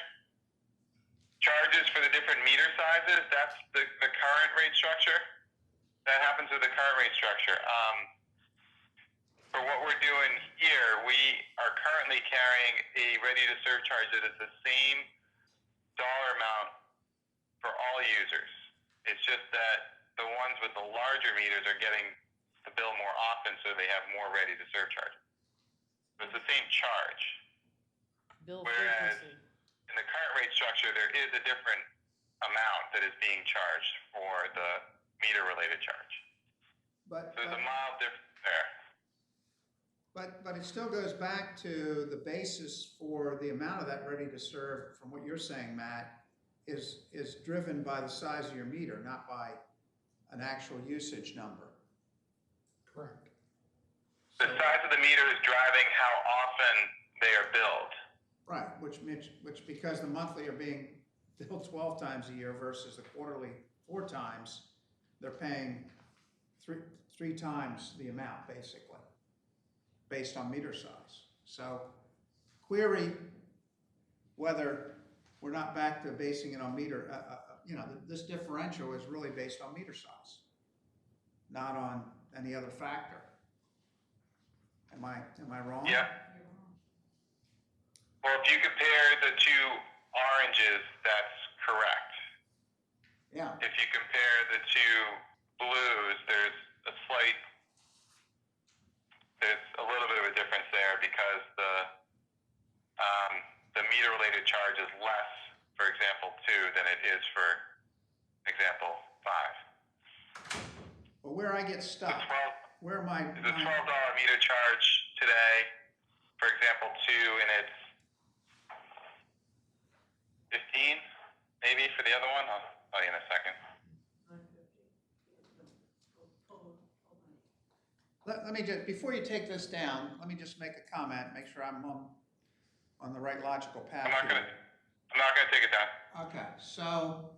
charges for the different meter sizes, that's the current rate structure. That happens with the current rate structure. For what we're doing here, we are currently carrying a ready-to-serve charge that is the same dollar amount for all users. It's just that the ones with the larger meters are getting the bill more often, so they have more ready-to-serve charges. So it's the same charge. Bill Whereas frequency. in the current rate structure, there is a different amount that is being charged for the meter-related charge. But, So there's a mild difference there. but it still goes back to the basis for the amount of that ready to serve, from what you're saying, Matt, is driven by the size of your meter, not by an actual usage number. Correct. The size of the meter is driving how often they are billed. Right, which because the monthly are being billed 12 times a year versus the quarterly 4 times, they're paying three times the amount, basically, based on meter size. So query whether we're not back to basing it on meter, this differential is really based on meter size, not on any other factor. Am I wrong? Yeah. Well, if you compare the two oranges, that's correct. Yeah. If you compare the two blues, there's a little bit of a difference there because the meter-related charge is less, for example, 2 than it is for example 5. Well, where I get stuck, where am I? There's a $12 meter charge today, for example 2, and it's 15 maybe for the other one. I'll tell you in a second. Let me just, before you take this down, let me just make a comment, make sure I'm on the right logical path I'm not here. gonna take it down. Okay, so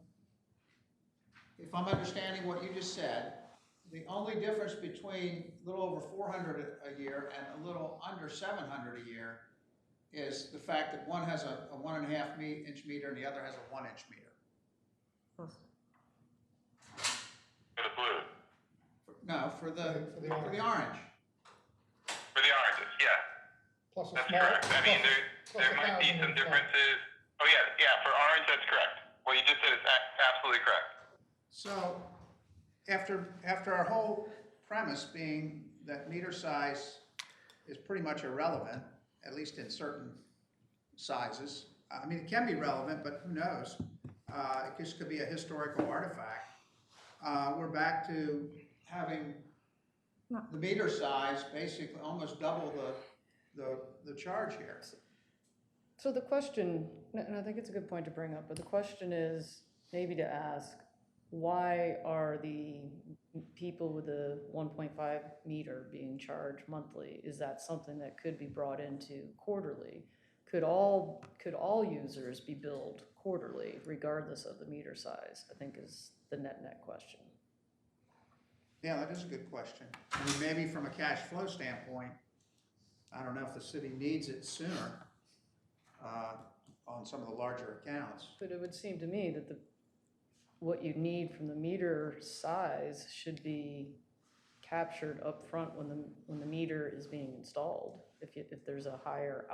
if I'm understanding what you just said, the only difference between a little over 400 a year and a little under 700 a year is the fact that one has a 1.5-inch meter and the other has a 1-inch meter. For the blue. No, for the orange. For the oranges, yeah. Plus a That's small. correct. I mean, plus there a might be 1,000 some in flat. differences. Oh yeah, for orange, that's correct. What you just said is absolutely correct. So after our whole premise being that meter size is pretty much irrelevant, at least in certain sizes. I mean, it can be relevant, but who knows? It just could be a historical artifact. We're back to having the meter size basically almost double the charge here. So the question, and I think it's a good point to bring up, but the question is maybe to ask, why are the people with the 1.5 meter being charged monthly? Is that something that could be brought into quarterly? Could all users be billed quarterly regardless of the meter size? I think is the net question. Yeah, that is a good question. I mean, maybe from a cash flow standpoint, I don't know if the city needs it sooner on some of the larger accounts. But it would seem to me that what you need from the meter size should be captured up front when the meter is being installed. If there's a higher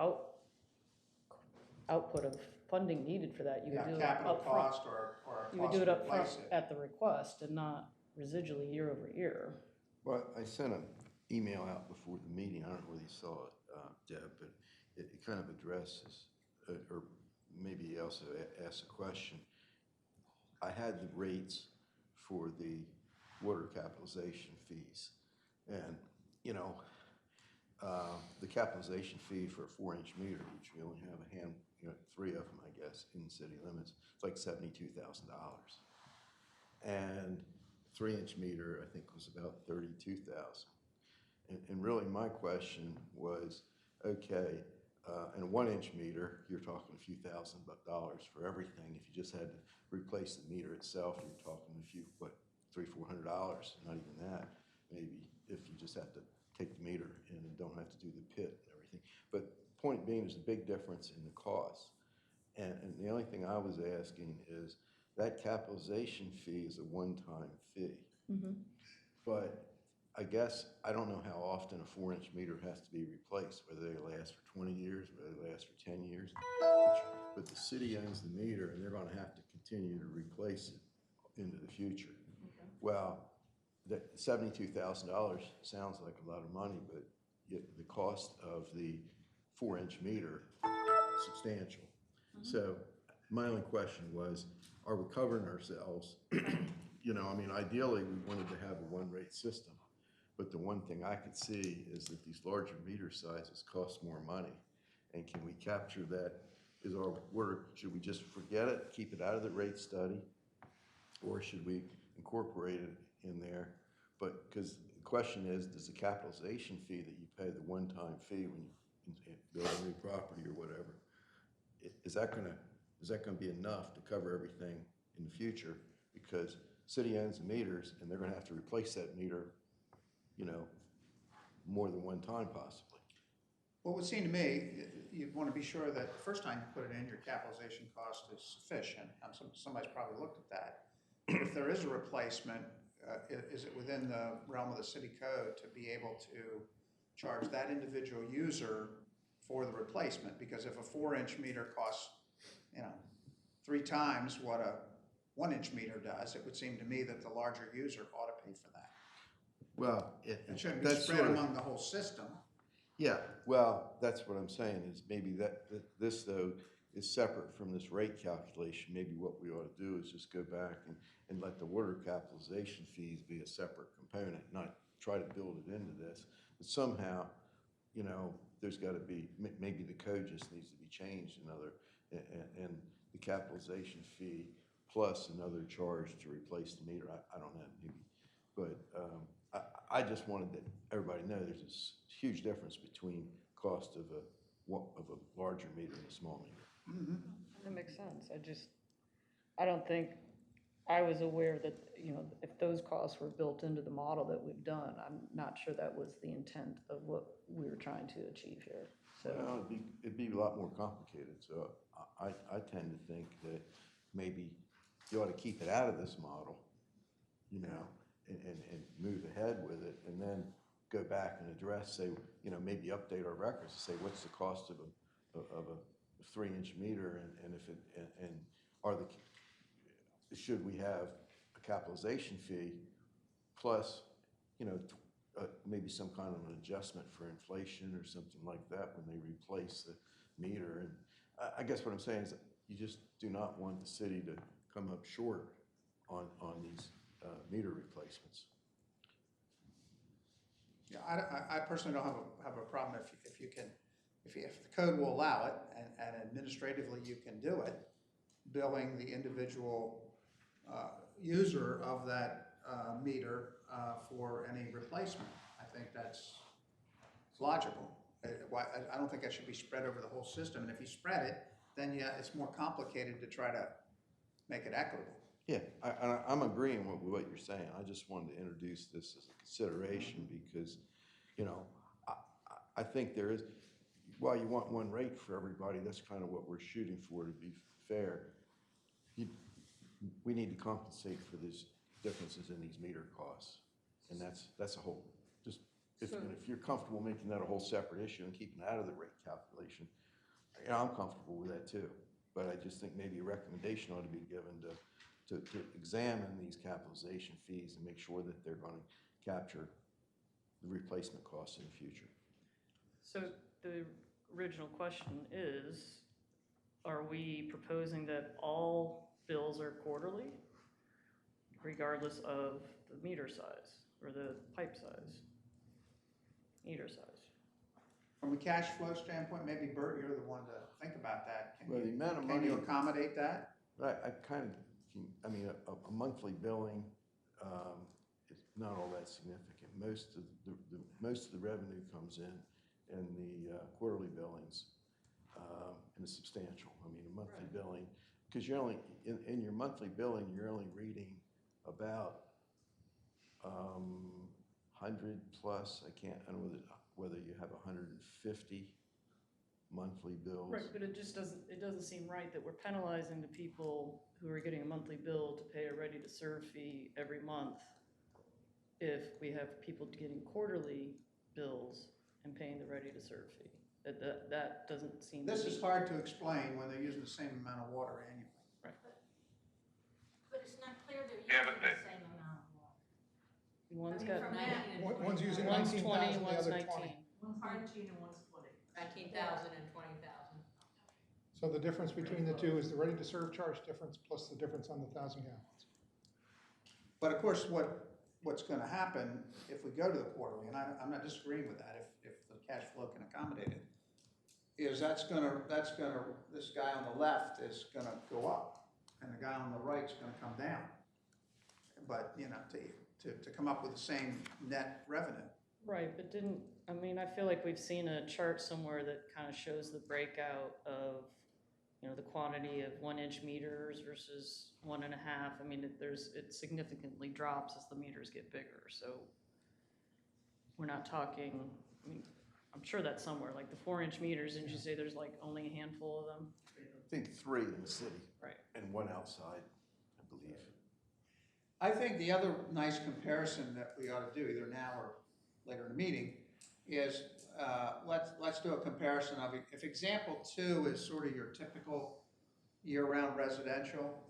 output of funding needed for that, you would do it capital up front. cost or a You would cost do it to up front replace it. at the request and not residually year over year. Well, I sent an email out before the meeting, I don't know whether you saw it, Deb, but it kind of addresses, or maybe also asks a question. I had the rates for the water capitalization fees, and, the capitalization fee for a 4-inch meter, which we only have 3 of them, I guess, that's in city limits. It's like $72,000. And 3-inch meter, I think, was about 32,000. And really my question was, okay, and a 1-inch meter, you're talking a few $1,000s for everything. If you just had to replace the meter itself, you're talking a few, what, $300-400, not even that, maybe, if you just have to take the meter in and don't have to do the pit and everything. But point being, there's a big difference in the cost. And the only thing I was asking is, that capitalization fee is a one-time fee. But I guess, I don't know how often a 4-inch meter has to be replaced, whether they last for 20 years, whether they last for 10 years. But the city owns the meter, and they're gonna have to continue to replace it into the future. Well, that $72,000 sounds like a lot of money, but yet the cost of the 4-inch meter is substantial. So my only question was, are we covering ourselves? You know, I mean, ideally, we wanted to have a one-rate system, but the one thing I could see is that these larger meter sizes cost more money. And can we capture that? Is our work, should we just forget it, keep it out of the rate study? Or should we incorporate it in there? But, because the question is, does the capitalization fee that you pay, the one-time fee when you build a new property or whatever, is that gonna be enough to cover everything in the future? Because city owns the meters, and they're gonna have to replace that meter, you know, more than one time possibly. Well, it would seem to me, you'd want to be sure that the first time you put it in, your capitalization cost is sufficient. Somebody's probably looked at that. If there is a replacement, is it within the realm of the city code to be able to charge that individual user for the replacement? Because if a 4-inch meter costs, 3 times what a 1-inch meter does, it would seem to me that the larger user ought to pay for that. Well, It shouldn't be spread among the whole system. Yeah, well, that's what I'm saying, is maybe this, though, is separate from this rate calculation. Maybe what we ought to do is just go back and let the water capitalization fees be a separate component, not try to build it into this. But somehow, there's got to be, maybe the code just needs to be changed and the capitalization fee plus another charge to replace the meter. I don't know, maybe. But I just wanted that everybody know there's this huge difference between cost of a larger meter and a small meter. That makes sense. I don't think, I was aware that, if those costs were built into the model that we've done, I'm not sure that was the intent of what we were trying to achieve here, so. Well, it'd be a lot more complicated, so I tend to think that maybe you ought to keep it out of this model, and move ahead with it, and then go back and address, say, maybe update our records to say, what's the cost of a 3-inch meter, and if it, and should we have a capitalization fee plus, maybe some kind of an adjustment for inflation or something like that when they replace the meter. And I guess what I'm saying is, you just do not want the city to come up short on these meter replacements. Yeah, I personally don't have a problem if the code will allow it, and administratively you can do it, billing the individual user of that meter for any replacement. I think that's logical. I don't think that should be spread over the whole system, and if you spread it, then it's more complicated to try to make it equitable. Yeah, I'm agreeing with what you're saying. I just wanted to introduce this as a consideration because, I think there is, while you want one rate for everybody, that's kind of what we're shooting for, to be fair. We need to compensate for these differences in these meter costs. And that's a whole, if you're comfortable making that a whole separate issue and keeping it out of the rate calculation, I'm comfortable with that too. But I just think maybe a recommendation ought to be given to examine these capitalization fees and make sure that they're going to capture the replacement costs in the future. So the original question is, are we proposing that all bills are quarterly, regardless of the meter size or the pipe size, meter size? From a cash flow standpoint, maybe Bert, you're the one to think about that. Well, the amount of Can you money, accommodate that? I kind of, I mean, a monthly billing, is not all that significant. Most of the revenue comes in the quarterly billings, and it's substantial. I mean, a monthly billing, because you're only, in your monthly billing, you're only reading about 100 plus, I don't know whether you have 150 monthly bills. Right, but it doesn't seem right that we're penalizing the people who are getting a monthly bill to pay a ready-to-serve fee every month if we have people getting quarterly bills and paying the ready-to-serve fee. That doesn't seem to This be. is hard to explain when they're using the same amount of water annually. But it's not clear they're Yeah, using but the same amount of water. One's I mean, got, from 19 and One's using 20,000. one's 20, 19,000, the one's other 19. 20. One's 19 and one's 20. 19,000 and 20,000. So the difference between the two is the ready-to-serve charge difference plus the difference on the 1,000 gallons. But of course, what's gonna happen if we go to the quarterly, and I'm not disagreeing with that, if the cash flow can accommodate it, is that's gonna, this guy on the left is gonna go up, and the guy on the right's gonna come down. But, you know, to come up with the same net revenue. Right, but I feel like we've seen a chart somewhere that kind of shows the breakout of, the quantity of 1-inch meters versus 1.5. I mean, it significantly drops as the meters get bigger, so we're not talking, I'm sure that's somewhere, like the 4-inch meters, didn't you say there's like only a handful of them? I think 3 in the city. Right. And 1 outside, I believe. I think the other nice comparison that we ought to do, either now or later in the meeting, is let's do a comparison of, if example 2 is sort of your typical year-round residential,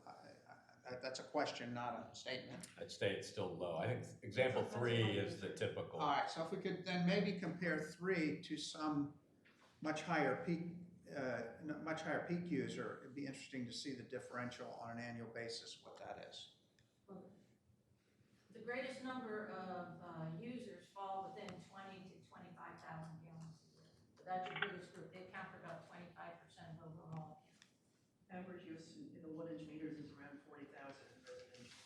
that's a question, not a statement. I'd say it's still low. I think example 3 is the typical. All right, so if we could then maybe compare 3 to some much higher peak user, it'd be interesting to see the differential on an annual basis, what that is. The greatest number of users fall within 20 to 25,000 gallons a year. So that's your biggest group. They account for about 25% of overall. Average use in the 1-inch meters is around 40,000 in residential.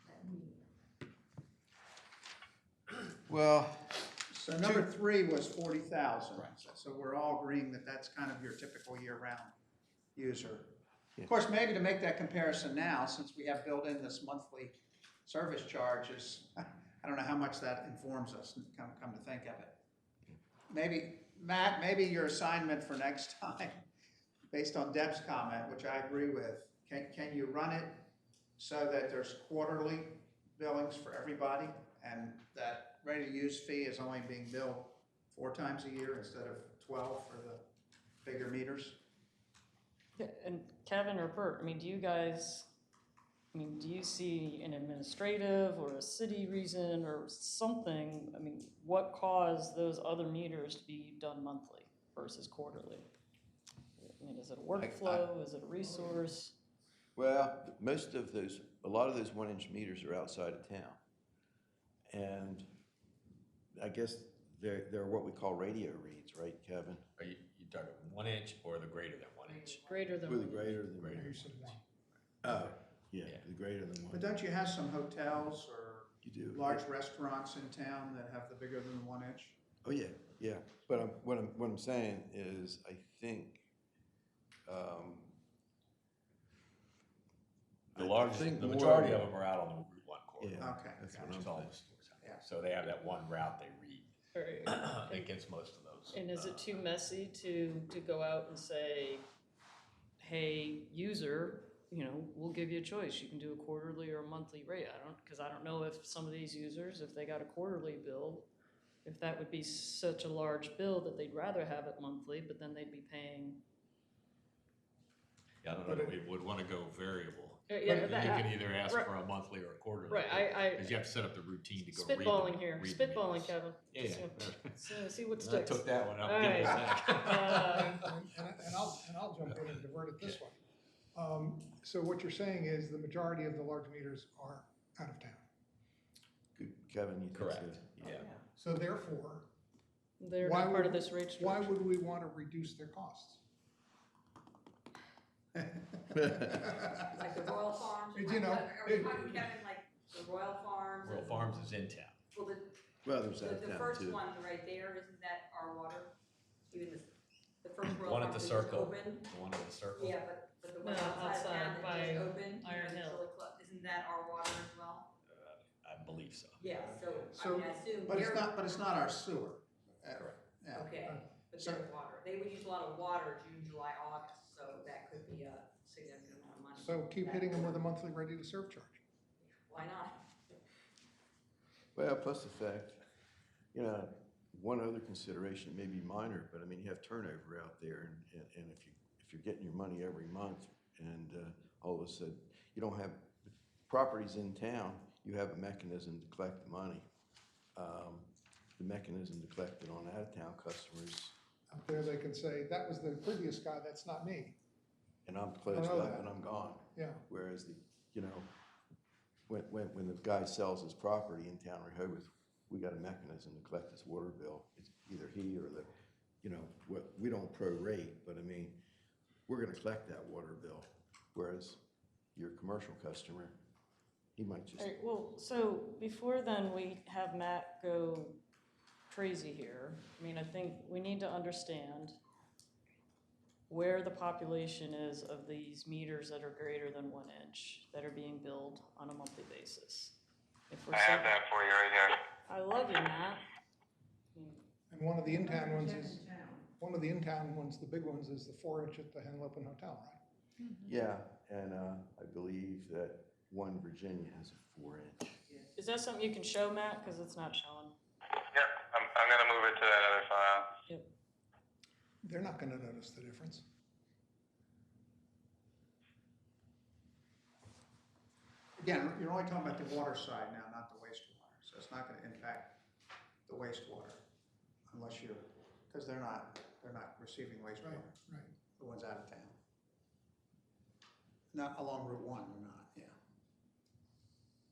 That median. Well, So number 3 was 40,000. Right. So we're all agreeing that that's kind of your typical year-round user. Yeah. Of course, maybe to make that comparison now, since we have built in this monthly service charges, I don't know how much that informs us, come to think of it. Maybe, Matt, maybe your assignment for next time, based on Deb's comment, which I agree with, can you run it so that there's quarterly billings for everybody, and that ready-to-use fee is only being billed 4 times a year instead of 12 for the bigger meters? Yeah, and Kevin or Bert, do you see an administrative or a city reason or something? What caused those other meters to be done monthly versus quarterly? Is it a workflow? Is it a resource? well, a lot of those 1-inch meters are outside of town. And I guess they're what we call radio reads, right, Kevin? Are you talking 1 inch or the greater than 1 inch? Greater than With the 1 inch. greater than. Greater. You said 1. Oh, yeah, Yeah. the greater than 1. But don't you have some hotels or You do. large restaurants in town that have the bigger than 1 inch? Oh, yeah, yeah. But what I'm saying is, I think, The think more- majority of them are out on the Route 1 corridor. yeah, Okay, that's gotcha. what It's I'm all saying. the stores out there. Yeah. So they have that one route they read Right. against most of those. And is it too messy to go out and say, hey, user, we'll give you a choice. You can do a quarterly or a monthly rate. Because I don't know if some of these users, if they got a quarterly bill, if that would be such a large bill that they'd rather have it monthly, but then they'd be paying. Yeah, I don't know that we would want to go variable. Yeah, You that- can either ask right. for a monthly or a quarterly. Right, Because you have to set up the routine to go read spitballing the- here, read the spitballing, meters. Kevin. Yeah, See what I sticks. took that one up. All Give it a right. sec. And I'll jump in and divert it this way. So what you're saying is the majority of the large meters are out of town. Good, Kevin, you think so? Correct, yeah. So therefore, They're Why not part would- of this rate structure. Why would we want to reduce their costs? Like the Royal Farms. You know, Are we talking, Kevin, like the Royal Farms? Royal and- Farms is in town. Well, Well, there's the that down first too. one right there, isn't that our water? Even the first Royal One at Farms the is just circle. open? The one at the circle. Yeah, but the one No, outside outside town that's by just open, you know, Iron that's Hill. really close, isn't that our water as well? I believe so. Yeah, so, So- I mean, I assume But it's they're, not, but it's not our sewer. Yeah. okay, but So- their water, they would use a lot of water June, July, August, so that could be a significant amount of money. So keep hitting them with a monthly ready-to-serve charge. Why not? Well, plus the fact, you know, one other consideration, may be minor, but I mean, you have turnover out there, and if you're getting your money every month, and all of a sudden, you don't have properties in town, you have a mechanism to collect the money. The mechanism to collect it on out-of-town customers, Out there, they can say, that was the previous guy, that's not me. and I'm closed know up that. and I'm gone. Yeah. Whereas you know, when the guy sells his property in town Rehoboth, we got a mechanism to collect his water bill. It's either he or the, you know, we don't prorate, but I mean, we're gonna collect that water bill. Whereas your commercial customer, he might just, All right, well, so before then, we have Matt go crazy here. I mean, I think we need to understand where the population is of these meters that are greater than 1 inch that are being billed on a monthly basis. If we're I have saying, that for you right here. I love you, Matt. And one of the in-town ones Check is, in town. one of the in-town ones, the big ones, is the 4 inch at the Henlopen Hotel, right? yeah, and I believe that one Virginia has a 4 inch. Is that something you can show, Matt? Because it's not showing. Yep, I'm gonna move it to that other file. They're not gonna notice the difference. Again, you're only talking about the water side now, not the wastewater, so it's not gonna impact the wastewater unless you're, because they're not receiving wastewater, Right. the ones out of town. Not along Route 1, they're not, yeah.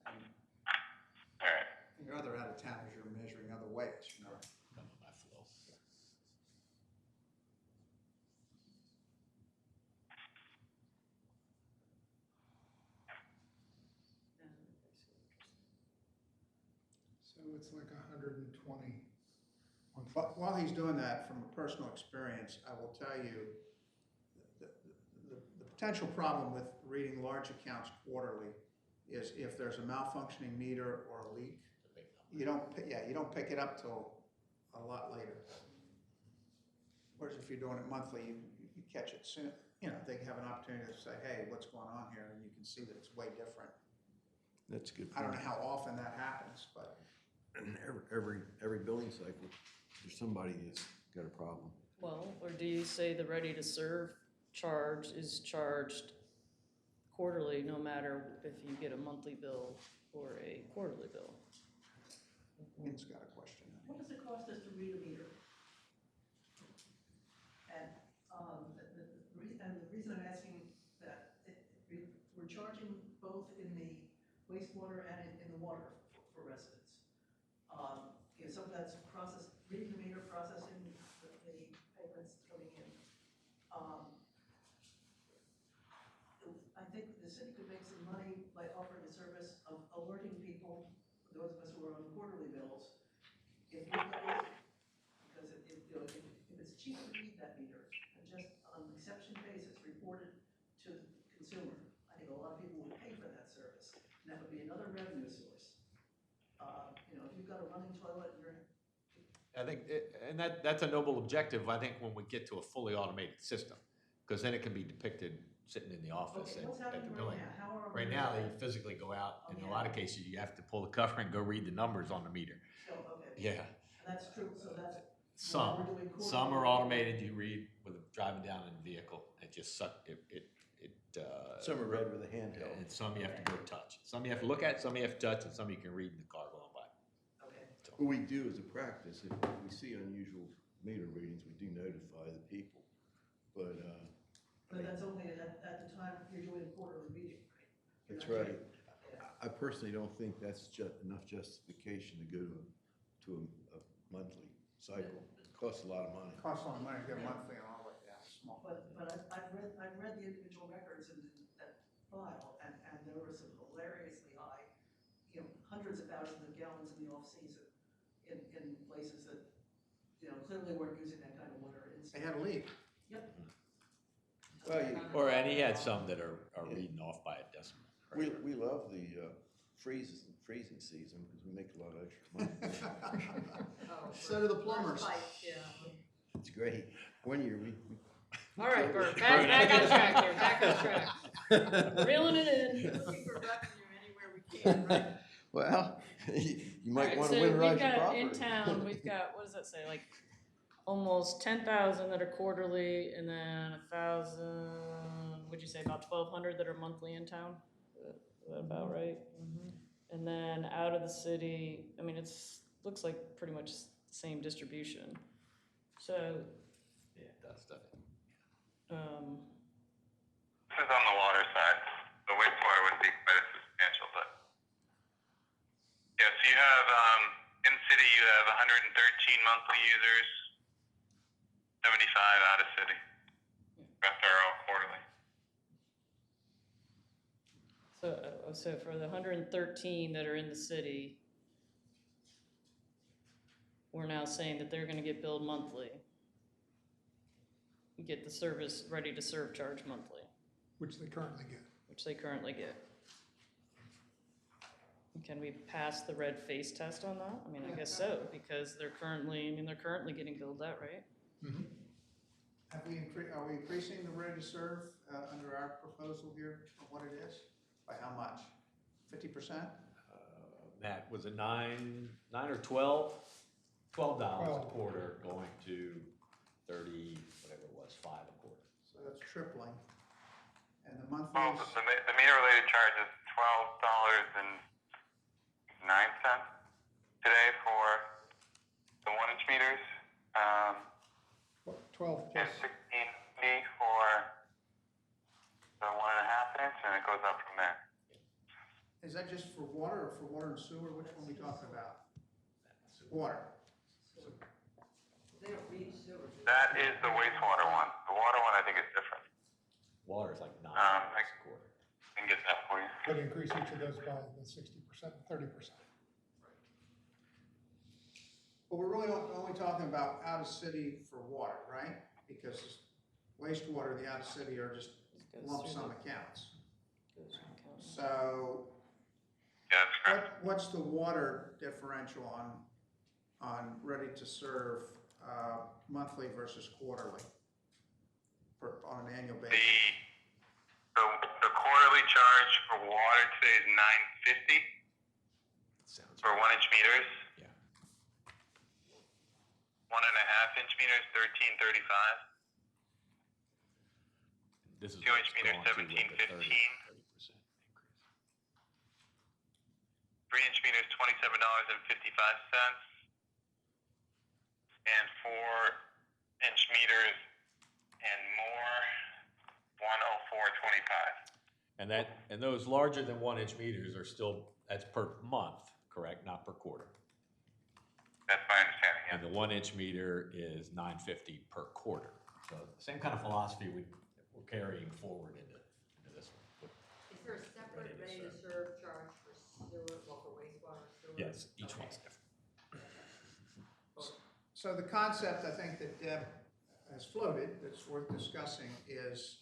And All right. your other out of towners, you're measuring other ways, you know. None of that flow. So it's like 120. But while he's doing that, from a personal experience, I will tell you, the potential problem with reading large accounts quarterly is if there's a malfunctioning meter or a leak, you don't pick it up till a lot later. Whereas if you're doing it monthly, you catch it soon. You know, they have an opportunity to say, hey, what's going on here? And you can see that it's way different. That's a good. I don't know point. how often that happens, but And every billing cycle, there's somebody that's got a problem. Well, or do you say the ready-to-serve charge is charged quarterly, no matter if you get a monthly bill or a quarterly bill? Wynn's got a question. What does it cost us to read a meter? And the reason I'm asking that, we're charging both in the wastewater and in the water for residents. You know, some of that's reading the meter, processing the payments coming in. I think the city could make some money by offering a service of alerting people, those of us who are on quarterly bills, if we get, because if it's cheap to read that meter, and just on an exception basis, reported to the consumer, I think a lot of people would pay for that service, and that would be another revenue source. You know, if you've got a running toilet, and you're, I think, and that's a noble objective, I think, when we get to a fully automated system, because then it can be depicted sitting in the office okay, at what's the happening right billing. now? How are we? Right now, they physically go out, in a lot of cases, you have to pull the cover and go read the numbers on the meter. So, okay. Yeah, And that's true, so that's. some, we're doing quarterly. some are automated, you read with driving down in the vehicle, it just Some are read with a handheld. and some you have to go touch. Some you have to look at, some you have to touch, and some you can read in the car going by. Okay. What we do as a practice, if we see unusual meter readings, we do notify the people. But But that's only at the time you're doing a quarterly meeting, right? You're that's not right. doing- I personally don't think that's enough justification to go to a monthly cycle. The Costs a lot of money. Costs a lot of money to get monthly and all that, yeah, small. But I've read the individual records in that file, and there were some hilariously high, you know, hundreds of thousands of gallons in the off-season in places that, you know, clearly weren't using that kind of water in. They had a leak. Yep. Well, And he had some that are reading off by a decimal. we love the freezing season because we make a lot of extra money. So do the plumbers. It's great. One year we All right, Bert, back on track here, back on track. Reeling it in. Looking for revenue anywhere we can, right? well, you might Alright, want to so winterize we've your got property. in town, we've got, what does that say, like almost 10,000 that are quarterly, and then 1,000, would you say about 1,200 that are monthly in town? Is that about right? And then out of the city, I mean, looks like pretty much the same distribution. So, Yeah, it does, doesn't it? This is on the water side. The wastewater would be quite substantial, but yeah. So you have in city you have 113 monthly users, 75 out of city. Rest are all quarterly. so for the 113 that are in the city, we're now saying that they're gonna get billed monthly. Get the service ready to serve charge monthly, which they currently get. which they currently get. Can we pass the red face test on that? I mean, I guess so, because they're currently getting billed that, right? Are we increasing the ready to serve, under our proposal here, for what it is? By how much? 50%? Matt, was it nine or 12? $12 a 12. quarter going to 30, whatever it was, 5 a quarter. So that's tripling. And the monthly Well, is, the meter related charge is $12.09 today for the 1-inch meters, What, 12 and plus, $16.80 for the 1.5 inch, and it goes up from there. is that just for water or for water and sewer? Which one are we talking about? Water. They don't read sewer. That is the wastewater one. The water one I think is different. Water's like 9 I a quarter. can get that for you. but increase each of those by the 60% and 30%. But we're really only talking about out of city for water, right? Because wastewater, the out of city are just lump sum accounts. So Yeah, that's correct. what's the water differential on ready to serve, monthly versus quarterly? On an annual basis? The quarterly charge for water today is $9.50 Sounds for right. 1-inch meters. Yeah. 1.5-inch meters, $13.35. This is 2-inch what's meters, gone to with the 17.15. 30% increase. 3-inch meters, $27.55. And 4-inch meters and more, $104.25. And those larger than 1-inch meters are still, that's per month, correct? Not per quarter. That's my understanding, yeah. And the 1-inch meter is $9.50 per quarter. So the same kind of philosophy we're carrying forward into this one. Is there a separate ready to serve charge for sewer, well, for wastewater, sewer? Yes, each Okay. one's different. So the concept, I think, that Deb has floated, that's worth discussing is,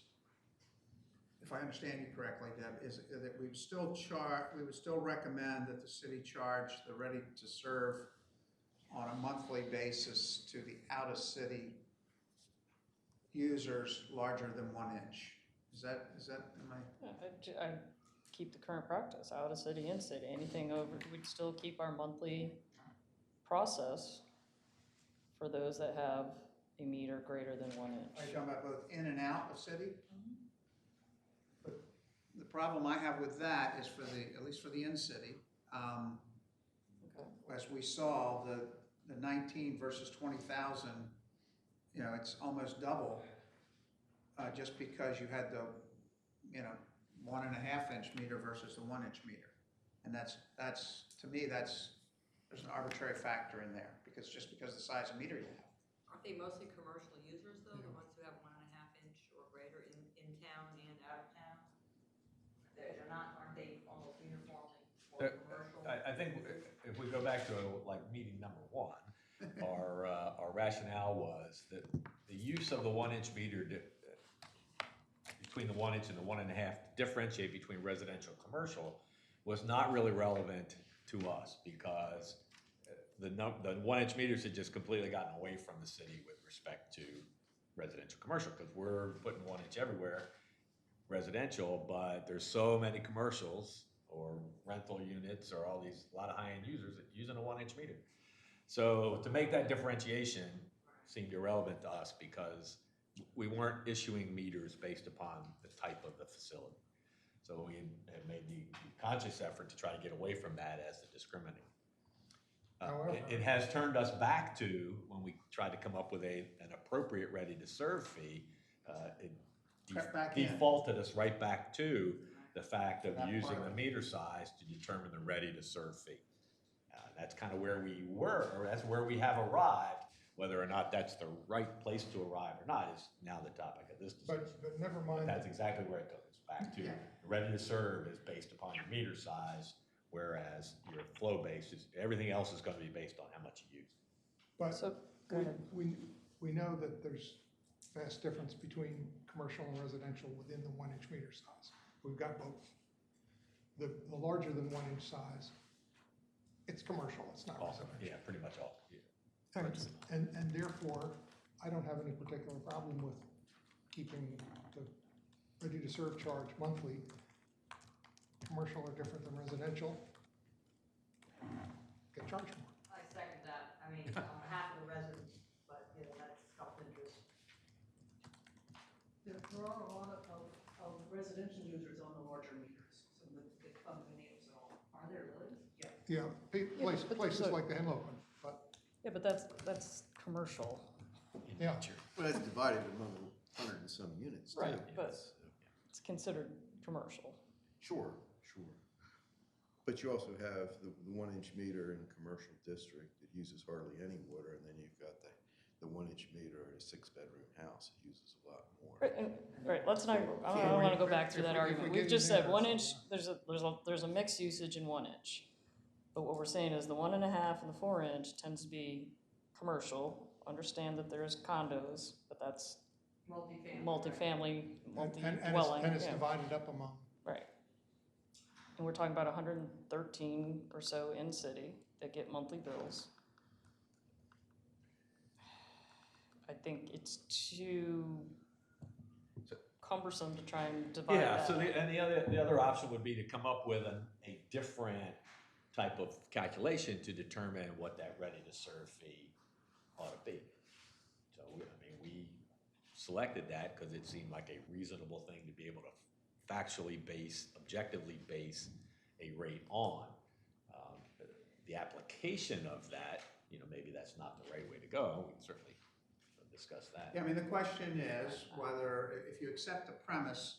if I understand you correctly, Deb, is that we would still recommend that the city charge the ready to serve on a monthly basis to the out-of-city users larger than 1 inch. Is that, am I? I keep the current practice, out of city, in city, anything over, we'd still keep our monthly process for those that have a meter greater than 1 Are you inch. talking about both in and out of city? But the problem I have with that is at least for the in-city, Okay. as we saw, the 19 versus 20,000, you know, it's almost double, just because you had the, 1.5-inch meter versus the 1-inch meter. And that's, to me, there's an arbitrary factor in there, because just because of the size of meter you have. they mostly commercial users though, the ones who have 1.5 inch or greater in town and out of town? They're not, aren't they almost uniformly for commercial? I think if we go back to like meeting number one, our rationale was that the use of the 1-inch meter between the 1-inch and the 1.5 to differentiate between residential and commercial was not really relevant to us because the 1-inch meters had just completely gotten away from the city with respect to residential commercial because we're putting 1-inch everywhere residential, but there's so many commercials or rental units or all these, a lot of high-end users that using a 1-inch meter. So to make that differentiation seemed irrelevant to us because we weren't issuing meters based upon the type of the facility. So we had made the conscious effort to try to get away from that as the discriminating. However- It has turned us back to, when we tried to come up with an appropriate ready-to-serve fee, it Crept back in. defaulted us right back to the fact of That using part. the meter size to determine the ready-to-serve fee. That's kind of where we were, or that's where we have arrived. Whether or not that's the right place to arrive or not is now the topic of this discussion. But never mind. That's exactly where it goes, back to Yeah. ready-to-serve is based upon your meter size, whereas your flow base is, everything else is gonna be based on how much you use. But So, go ahead. we know that there's vast difference between commercial and residential within the 1-inch meter size. We've got both. The larger than 1-inch size, it's commercial, it's not residential. Yeah, pretty much all, yeah. And therefore, I don't have any particular problem with keeping the ready-to-serve charge monthly. Commercial are different than residential. Get charged more. I second that, I mean, on behalf of the residents, but, you know, that's self-interest. There are a lot of residential users on the larger meters, so the condominiums and all. Are there really? Yeah, but places so- like the Henlopen, but, Yeah, but that's commercial. yeah. Well, that's divided among 100 and some units too. Right, but- It's, It's considered commercial. Sure, sure. But you also have the 1-inch meter in a commercial district that uses hardly any water, and then you've got the 1-inch meter in a 6-bedroom house that uses a lot more. Right, let's not, I don't wanna go back through that If we argument. get We've just in said there, 1-inch, so, there's a mixed usage in 1-inch. But what we're saying is the 1.5 and the 4-inch tends to be commercial. Understand that there's condos, but that's Multifamily. multifamily, And multi-dwelling, it's yeah. divided up among, Right. And we're talking about 113 or so in city that get monthly bills. I think it's too cumbersome to try and divide Yeah, that. so the other option would be to come up with a different type of calculation to determine what that ready-to-serve fee ought to be. So, we selected that because it seemed like a reasonable thing to be able to factually base, objectively base a rate on. The application of that, maybe that's not the right way to go. We can certainly discuss that. Yeah, I mean, the question is whether, if you accept the premise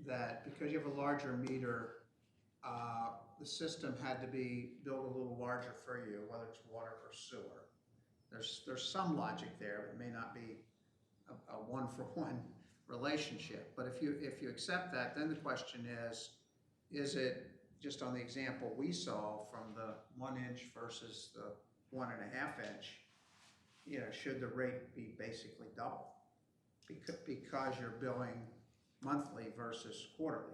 that because you have a larger meter, the system had to be built a little larger for you, whether it's water or sewer. There's some logic there, but it may not be a one-for-one relationship. But if you accept that, then the question is it, just on the example we saw from the 1-inch versus the 1.5-inch, should the rate be basically double? Because you're billing monthly versus quarterly.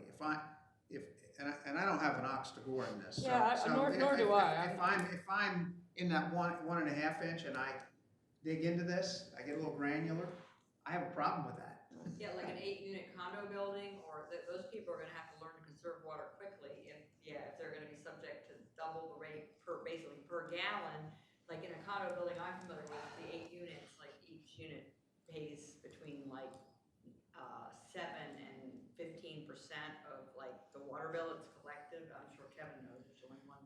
And I don't have an ox to gore in this. Yeah, nor do I. If I'm in that 1.5-inch and I dig into this, I get a little granular, I have a problem with that. Yeah, like an 8-unit condo building, or those people are gonna have to learn to conserve water quickly if they're gonna be subject to double the rate basically per gallon. Like in a condo building I'm familiar with, the 8 units, like each unit pays between 7 and 15% of like the water bill. It's collective. I'm sure Kevin knows, there's only one.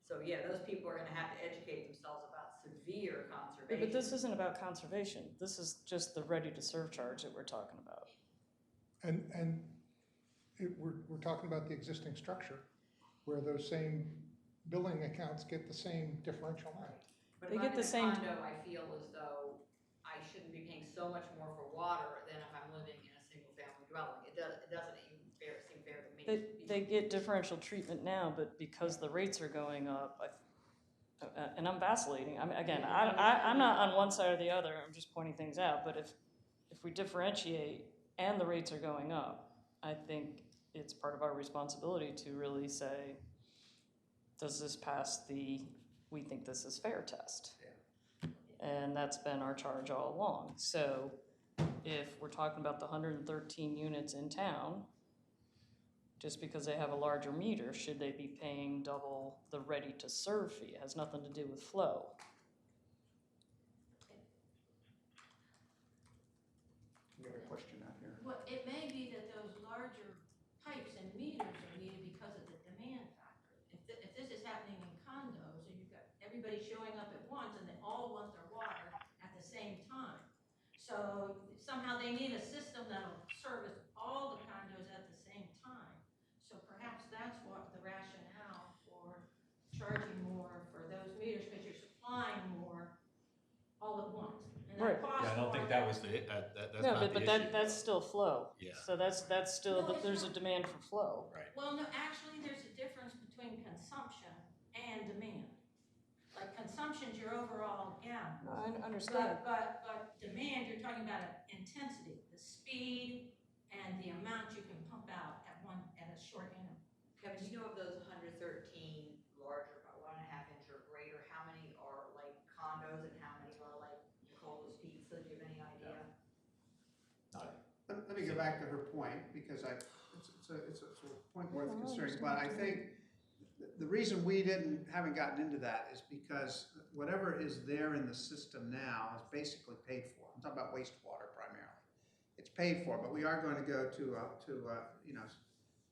So yeah, those people are gonna have to educate themselves about severe conservation. But this isn't about conservation. This is just the ready-to-serve charge that we're talking about. and we're talking about the existing structure, where those same billing accounts get the same differential amount. But They if get I'm the in a same- condo, I feel as though I shouldn't to be paying so much more for water than if I'm living in a single family dwelling. It doesn't even seem fair to me. They get differential treatment now, but because the rates are going up, and I'm vacillating. I'm not on one side or the other. I'm just pointing things out. But if we differentiate and the rates are going up, I think it's part of our responsibility to really say, does this pass the we think this is fair test? Yeah. And that's been our charge all along. So if we're talking about the 113 units in town, just because they have a larger meter, should they be paying double the ready-to-serve fee? It has nothing to do with flow. We have a question out here. Well, it may be that those larger pipes and meters are needed because of the demand factor. If this is happening in condos, and you've got everybody showing up at once, and they all want their water at the same time. So somehow they need a system that'll service all the condos at the same time. So perhaps that's what the rationale for charging more for those meters, because you're supplying more all at once. And that Right. costs Yeah, I don't more think that was that's No, not but the issue. that's still flow. Yeah. So that's still, No, it's there's a not. demand for flow. Right. Well, no, actually, there's a difference between consumption and demand. Like consumption's your overall gallon. No, I understand. But demand, you're talking about intensity, the speed and the amount you can pump out at a short interval. Kevin, do you know of those 113 larger, about 1.5 inch or greater, how many are like condos and how many are like Nicola's Pizza? Do you have any idea? Let me go back to her point, because it's a point worth considering, but I think the reason we haven't gotten into that is because whatever is there in the system now is basically paid for. I'm talking about wastewater primarily. It's paid for, but we are going to go to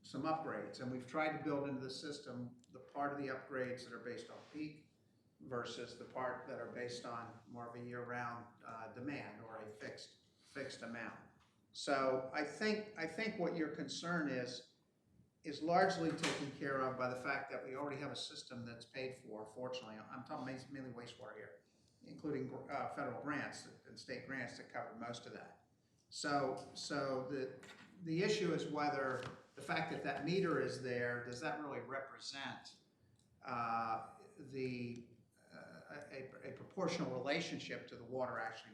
some upgrades, and we've tried to build into the system the part of the upgrades that are based on peak versus the part that are based on more of a year-round demand or a fixed amount. So I think what your concern is largely taken care of by the fact that we already have a system that's paid for, fortunately. I'm talking mainly wastewater here, including federal grants and state grants that cover most of that. So the issue is whether the fact that meter is there, does that really represent a proportional relationship to the water actually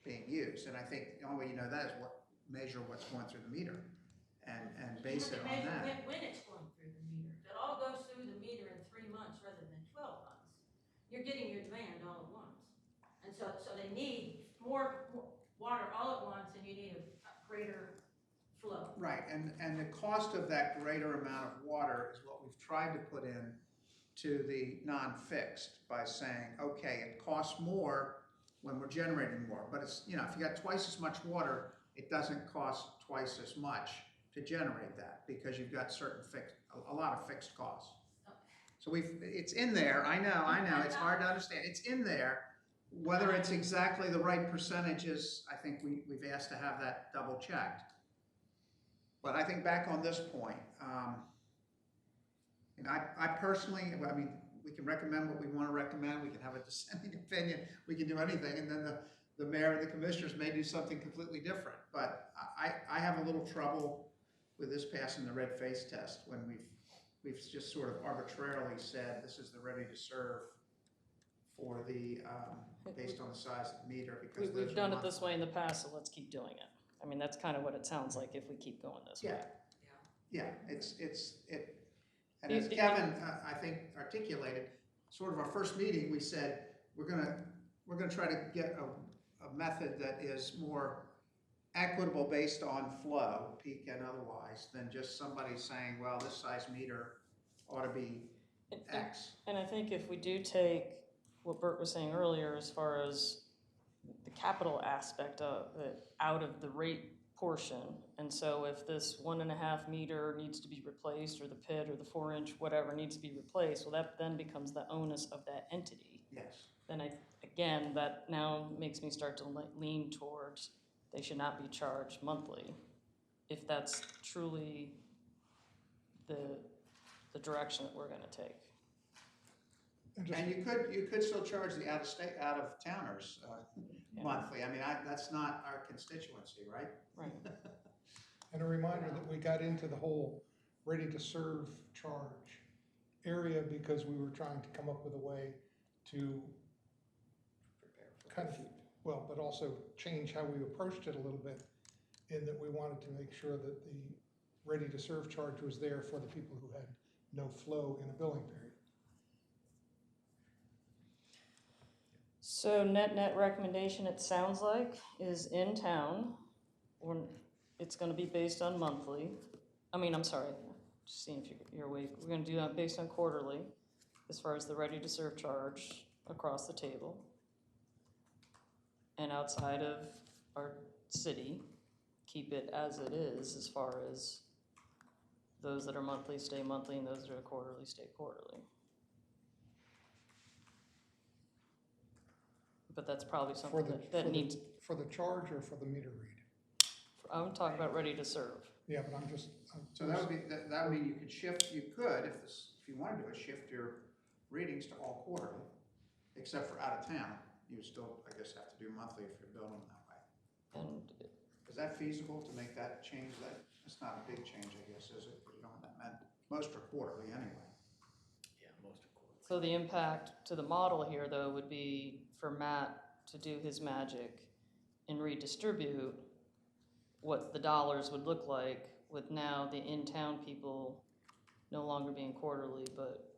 being used? And I think the only way you know that is measure what's going through the meter and base it on that. When it's going through the meter. If it all goes through the meter in 3 months rather than 12 months, you're getting your demand all at once. And so they need more water all at once, and you need a greater flow. Right, and the cost of that greater amount of water is what we've tried to put in to the non-fixed by saying, okay, it costs more when we're generating more, but it's, if you got twice as much water, it doesn't cost twice as much to generate that, because you've got a lot of fixed costs. So it's in there, I know, it's hard to understand, it's in there. Whether it's exactly the right percentages, I think we've asked to have that double checked. But I think back on this point, I personally, we can recommend what we want to recommend, we can have a dissenting opinion, we can do anything, and then the mayor and the commissioners may do something completely different. But I have a little trouble with this passing the red face test when we've just sort of arbitrarily said this is the ready to serve for the, based on the size of the meter, because We've done it this way in the past, so let's keep doing it. That's kind of what it sounds like if we keep going this way. Yeah, and as Kevin, I think, articulated, sort of our first meeting, we said, we're gonna try to get a method that is more equitable based on flow, peak and otherwise, than just somebody saying, well, this size meter ought to be X. And I think if we do take what Bert was saying earlier as far as the capital aspect of it out of the rate portion, and so if this 1.5 meter needs to be replaced, or the pit or the 4-inch whatever needs to be replaced, well, that then becomes the onus of that entity. Yes. Then again, that now makes me start to lean towards they should not be charged monthly, if that's truly the direction that we're going to take. And just, And you could still charge the out-of-towners Yeah. monthly. I mean, that's not our constituency, right? Right. and a reminder that we got into the whole ready-to-serve charge area because we were trying to come up with a way to kind of, well, but also change how we approached it a little bit, in that we wanted to make sure that the ready-to-serve charge was there for the people who had no flow in a billing period. So net recommendation, it sounds like, is in town, or it's gonna be based on monthly. I'm sorry, just seeing if you're awake. We're gonna do that based on quarterly, as far as the ready-to-serve charge across the table. And outside of our city, keep it as it is, as far as those that are monthly stay monthly, and those that are quarterly stay quarterly. But that's probably For something the, that needs, for the charge or for the meter read? I'm talking about ready to serve. Yeah, but I'm just. So that would mean you could shift, you could, if you wanted to, shift your readings to all quarterly, except for out of town. You would still, I guess, have to do monthly if you're billing them that way. And Is that feasible to make that change? It's not a big change, I guess, is it? You don't, most are quarterly anyway. Yeah, most of course. so the impact to the model here, though, would be for Matt to do his magic and redistribute what the dollars would look like, with now the in-town people no longer being quarterly, but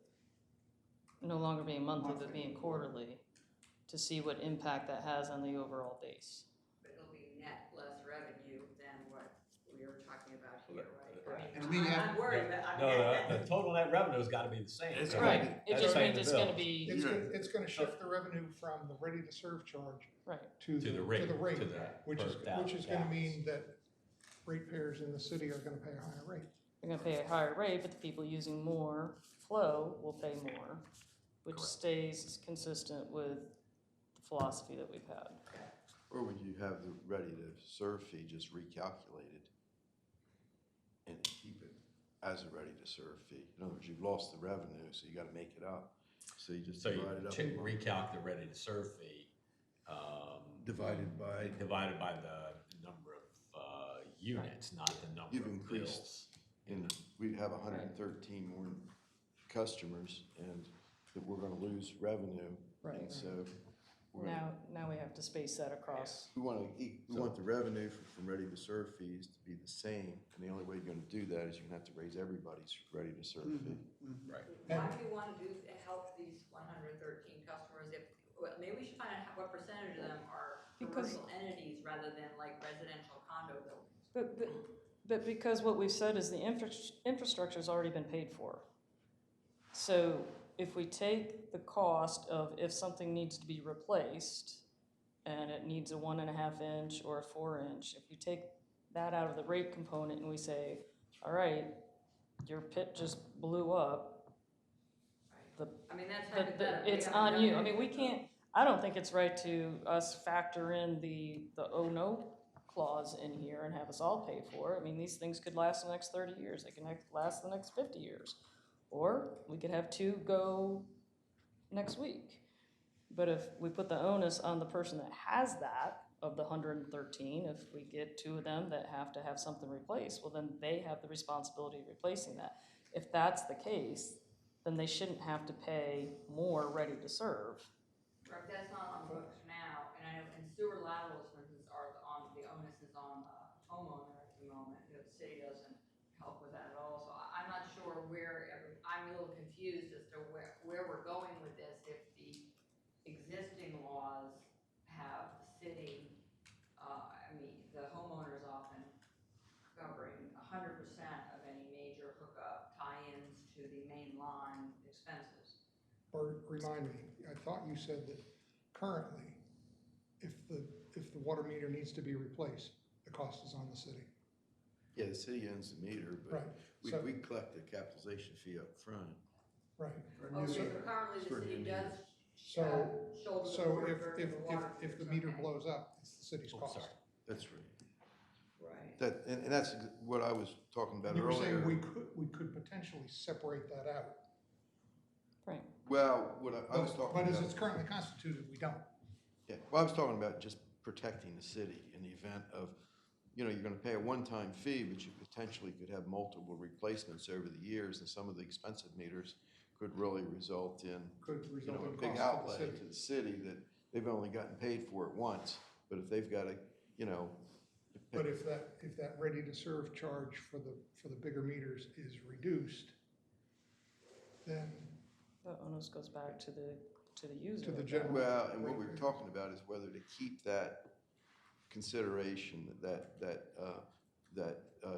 no longer being monthly, but being quarterly, to see what impact that has on the overall base. But it'll be net less revenue than what we were talking about here, right? Right. And I mean, I'm worried, but I mean. No, the total net revenue's gotta be the same. It's right? Right, it That's just paying means the it's gonna bills. be, It's gonna shift the revenue from the ready-to-serve charge right, to the rate, to the which is per gonna thousand. mean that ratepayers in the city are gonna pay a higher rate. they're gonna pay a higher rate, but the people using more flow will pay more, which Correct. stays consistent with the philosophy that we've had. Or would you have the ready-to-serve fee just recalculated and keep it as a ready-to-serve fee? In other words, you've lost the revenue, so you gotta make it up. So you just So you divide it up. recalc the ready to serve fee, Divided by. divided by the number of units, not the number You've of increased, bills. and we'd have 113 more customers, and that we're gonna lose revenue. Right. And so we're gonna, Now we have to space that across. we want the revenue from ready-to-serve fees to be the same, and the only way you're gonna do that is you're gonna have to raise everybody's ready-to-serve fee. Right. Why do you want to help these 113 customers if, well, maybe we should find out what percentage of them are Because- commercial entities rather than like residential condo buildings? But because what we've said is the infrastructure's already been paid for. So if we take the cost of if something needs to be replaced and it needs a 1.5 inch or a 4 inch, if you take that out of the rate component and we say, all right, your pit just blew up, I mean, that's but hypothetical. it's on you. I mean, we can't, I don't think it's right to us factor in the oh no clause in here and have us all pay for it. I mean, these things could last the next 30 years. They can last the next 50 years. Or we could have 2 go next week. But if we put the onus on the person that has that, of the 113, if we get 2 of them that have to have something replaced, well, then they have the responsibility of replacing that. If that's the case, then they shouldn't have to pay more ready to serve. Right, that's not on the books now, and I know, and sewer laterals, for instance, are on, the onus is on the homeowner at the moment. The city doesn't help with that at all, so I'm not sure I'm a little confused as to where we're going with this, if the existing laws have the city, the homeowners often covering 100% of any major hookup, tie-ins to the main line expenses. Or remind me, I thought you said that currently, if the water meter needs to be replaced, the cost is on the city. Yeah, the city owns the meter, Right, but so- we collect the capitalization fee up front. Right. Okay, so currently For the new city does meters. shoulder the So burden if of the water. the meters, meter okay. blows up, it's the city's Oh, cost. sorry. That's right. Right. And that's what I was talking about You were earlier. saying we could potentially separate that out. Right. Well, what I was talking But as about. it's currently constituted, we don't. Yeah, well, I was talking about just protecting the city in the event of, you're gonna pay a one-time fee, but you potentially could have multiple replacements over the years, and some of the expensive meters could really result in, Could result a in big cost to the outlay city. to the city that they've only gotten paid for it once, but if they've got to, But if that ready to serve charge for the bigger meters is reduced, then The onus goes back to the user. to the of that. general. well, and what we're talking about is whether to keep that consideration, that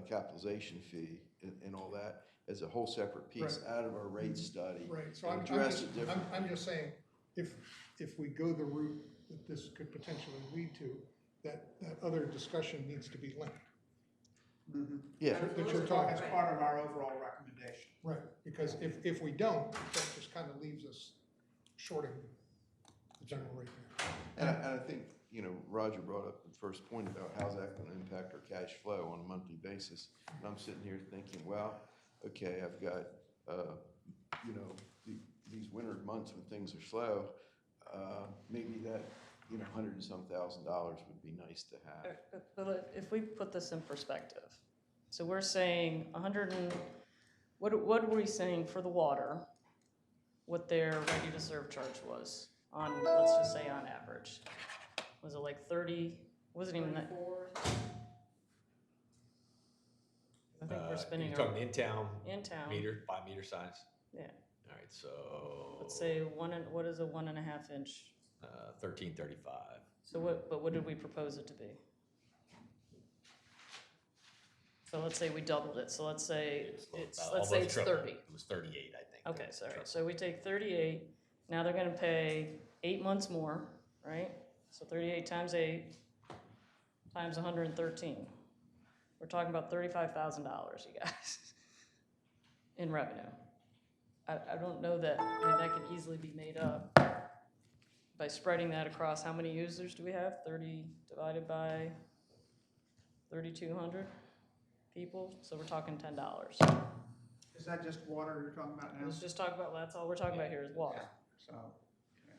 capitalization fee and all that as a whole separate piece Right. out of our rate study. Right, so and I'm address just, it differently. I'm just saying, if we go the route that this could potentially lead to, that other discussion needs to be linked. Yeah, That you're That's talking about. part of our overall recommendation. Right, because if we don't, that just kind of leaves us shorting the general rate there. and I think, Roger brought up the first point about how's that gonna impact our cash flow on a monthly basis. And I'm sitting here thinking, well, okay, I've got, these winter months when things are slow, maybe that, $100 and some thousand would be nice to have. But if we put this in perspective, so we're saying 100 and, what were we saying for the water, what their ready to serve charge was on, let's just say on average? Was it like 30, wasn't even that, 34. I think we're spinning You're our, talking in-town in town, meter, by meter size? yeah. All right, so. Let's say what is a 1.5 inch? 1335. So what did we propose it to be? So let's say we doubled it, so let's say let's say it's 30. It was 38, I think. Okay, sorry, so we take 38, now they're gonna pay 8 months more, right? So 38 times 8 times 113. We're talking about $35,000, you guys, in revenue. I don't know that, that could easily be made up by spreading that across, how many users do we have? 30 divided by 3,200 people, so we're talking $10. Is that just water you're talking about now? Let's just talk about, that's all we're talking about here is water. So, yeah.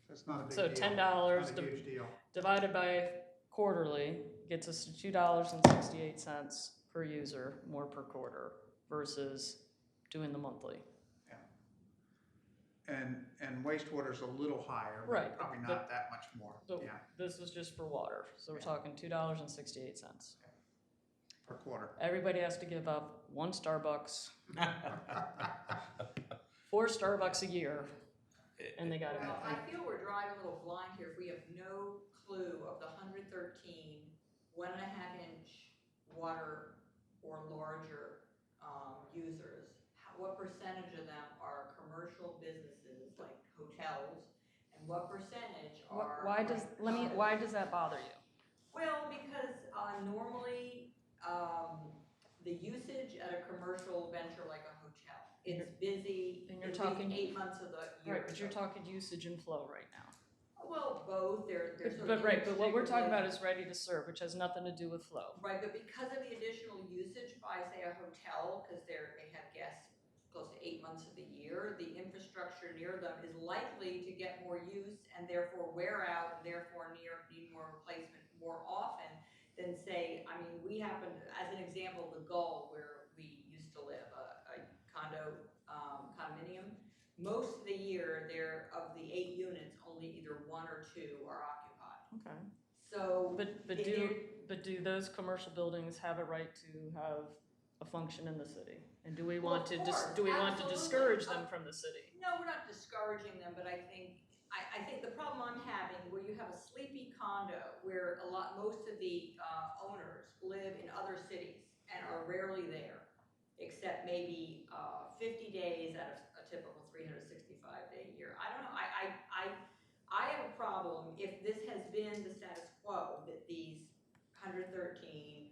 That's not a big So deal. $10 It's not a huge deal. divided by quarterly gets us to $2.68 per user, more per quarter, versus doing the monthly. Yeah. And wastewater's a little higher, Right, but probably but- not that much more, So yeah, this is just for water, so we're talking $2.68. per quarter. Everybody has to give up 1 Starbucks, 4 Starbucks a year, and they gotta Well, go. I feel we're driving a little blind here if we have no clue of the 113 1.5 inch water or larger users. What percentage of them are commercial businesses like hotels, and what percentage are? Why does that bother you? Well, because normally the usage at a commercial venture like a hotel, it's busy. and you're at least talking- 8 months of the year. Right, but you're talking usage and flow right now. Well, both, they're sort of. But right, but what we're talking about inextricably- is ready to serve, which has nothing to do with flow. Right, but because of the additional usage by, say, a hotel, because they have guests close to 8 months of the year, the infrastructure near them is likely to get more use and therefore wear out and therefore need more replacement more often than, say, I mean, we happen, as an example, the Gull, where we used to live, a condominium. Most of the year, of the 8 units, only either 1 or 2 are occupied. Okay. So. But do those commercial buildings have a right to have a function in the city? And do we Well, want to of course, do we want to absolutely. discourage them from the city? No, we're not discouraging them, but I think the problem I'm having, where you have a sleepy condo, where most of the owners live in other cities and are rarely there, except maybe 50 days out of a typical 365-day year. I don't know, I have a problem if this has been the status quo, that these 113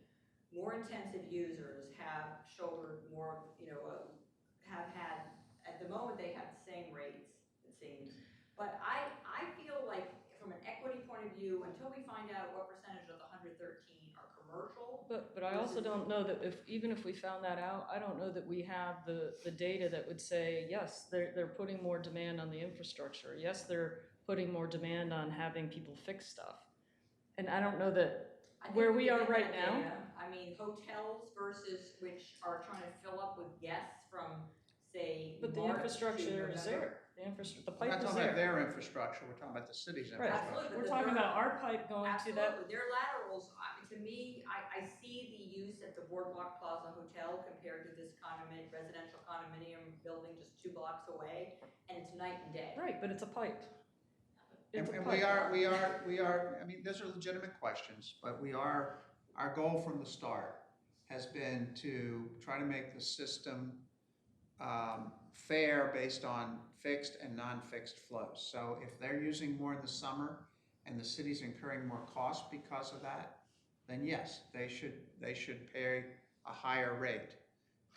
more intensive users have shouldered more, have had, at the moment, they have the same rates, it seems. But I feel like, from an equity point of view, until we find out what percentage of the 113 are commercial. But I also don't know that even if we found that out, I don't know that we have the data that would say, yes, they're putting more demand on the infrastructure. Yes, they're putting more demand on having people fix stuff. And I don't know that I think where we we get are that right now. data. I mean, hotels versus which are trying to fill up with guests from, say, But the March infrastructure to is November. there. The We're pipe not is talking about there. their infrastructure, we're talking about the city's Right. infrastructure. Absolutely, We're but talking they're- about our pipe going to that. Absolutely, their laterals, to me, I see the use at the Boardwalk Plaza Hotel compared to this residential condominium building just 2 blocks away, and it's night and day. Right, but it's a pipe. It's a And pipe. we are, I mean, those are legitimate questions, but our goal from the start has been to try to make the system fair based on fixed and non-fixed flows. So if they're using more in the summer and the city's incurring more costs because of that, then yes, they should pay a higher rate.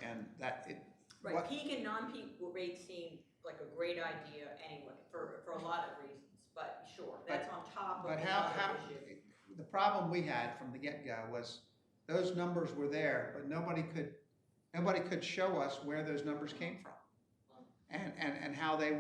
And that it. Right, what- peak and non-peak rates seem like a great idea anyway, for a lot of reasons, but sure, that's on top of But the how, other issue. the problem we had from the get-go was those numbers were there, but nobody could show us where those numbers came from. And how they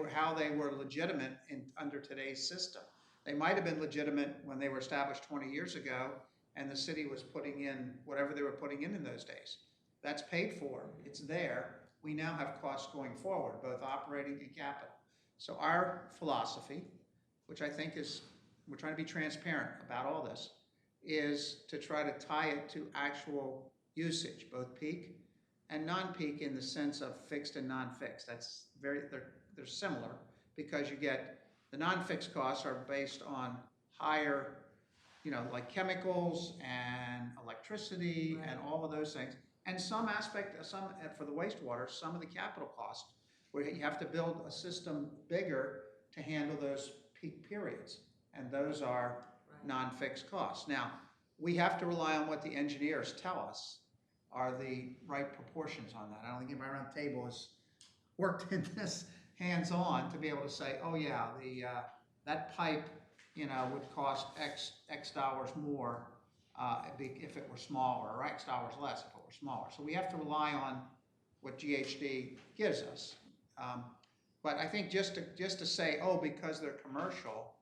were legitimate under today's system. They might have been legitimate when they were established 20 years ago and the city was putting in whatever they were putting in those days. That's paid for, it's there. We now have costs going forward, both operating and capital. So our philosophy, which I think is, we're trying to be transparent about all this, is to try to tie it to actual usage, both peak and non-peak in the sense of fixed and non-fixed. That's they're similar because you get, the non-fixed costs are based on higher, like chemicals and electricity and all of those things. And some for the wastewater, some of the capital costs, where you have to build a system bigger to handle those peak periods. And those are non-fixed costs. Now, we have to rely on what the engineers tell us are the right proportions on that. I don't think anybody around the table has worked in this hands-on to be able to say, oh yeah, that pipe, would cost X dollars more if it were smaller, or X dollars less if it were smaller. So we have to rely on what GHD gives us. But I think just to say, oh, because they're commercial,